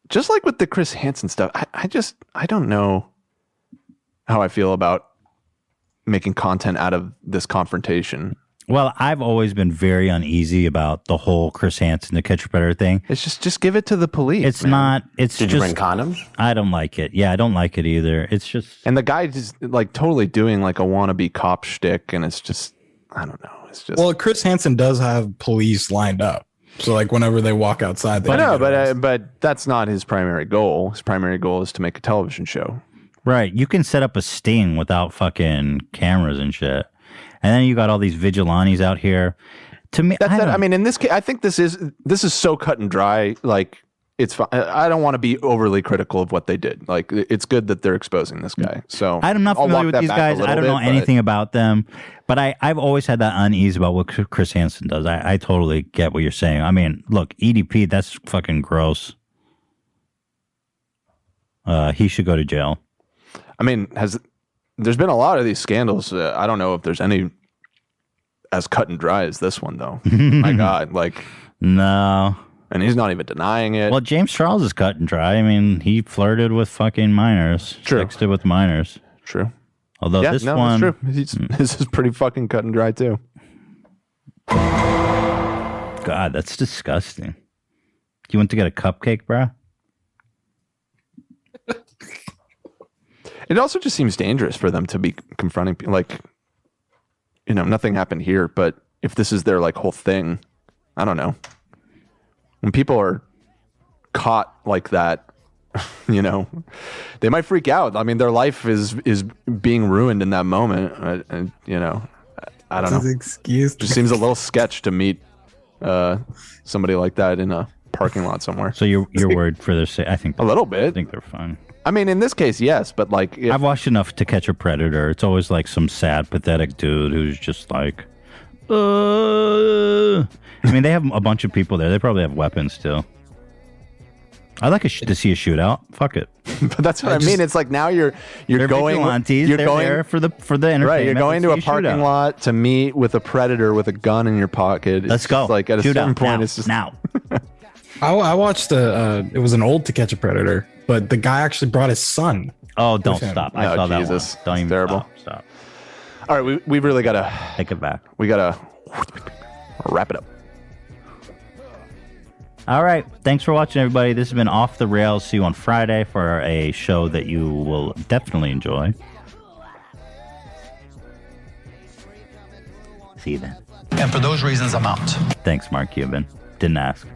just like with the Chris Hansen stuff, I don't know how I feel about making content out of this confrontation. Well, I've always been very uneasy about the whole Chris Hansen, the Catch a Predator thing. It's just give it to the police. It's not. It's Did just, you bring condoms? I don't like it. Yeah, I don't like it either. It's just. And the guy just like totally doing like a wannabe cop shtick, and it's just, I don't know. It's just. Well, Chris Hansen does have police lined up, so like whenever they walk outside, they I know, but that's not his primary goal. His primary goal is to make a television show. Right. You can set up a sting without fucking cameras and shit. And then you got all these vigilantes out here. To me, I mean, in this case, I think this is so cut and dry. Like, it's fine. I don't want to be overly critical of what they did. Like, it's good that they're exposing this guy. So I'm not familiar with these guys. I don't know anything about them, but I've always had that unease about what Chris Hansen does. I totally get what you're saying. I mean, look, EDP, that's fucking gross. He should go to jail. I mean, there's been a lot of these scandals. I don't know if there's any as cut and dry as this one, though. My God, like no, and he's not even denying it. Well, James Charles is cut and dry. I mean, he flirted with fucking minors, sexted with minors. True. Although this one, that's true. This is pretty fucking cut and dry too. God, that's disgusting. You went to get a cupcake, bro? It also just seems dangerous for them to be confronting people. Like, nothing happened here, but if this is their like whole thing, I don't know. When people are caught like that, they might freak out. I mean, their life is being ruined in that moment. And I don't know. Excuse. Just seems a little sketch to meet somebody like that in a parking lot somewhere. So you're worried for their safety? I think a little bit. I think they're fine. I mean, in this case, yes, but like... I've watched enough To Catch a Predator. It's always like some sad, pathetic dude who's just like... I mean, they have a bunch of people there. They probably have weapons, too. I like to see a shootout. Fuck it. But that's what I mean. It's like now you're going... vigilantes. They're there for the entertainment. Right, you're going to a parking lot to meet with a predator with a gun in your pocket. Let's go. Like at a certain point, now, it's just... Now. I watched it was an old To Catch a Predator, but the guy actually brought his son. Oh, don't stop. I saw that one. Don't even terrible. Stop. All right, we really got to... Take it back. We got to wrap it up. All right. Thanks for watching, everybody. This has been Off the Rails. See you on Friday for a show that you will definitely enjoy. See you then. And for those reasons, I'm out. Thanks, Mark Cuban. Didn't ask.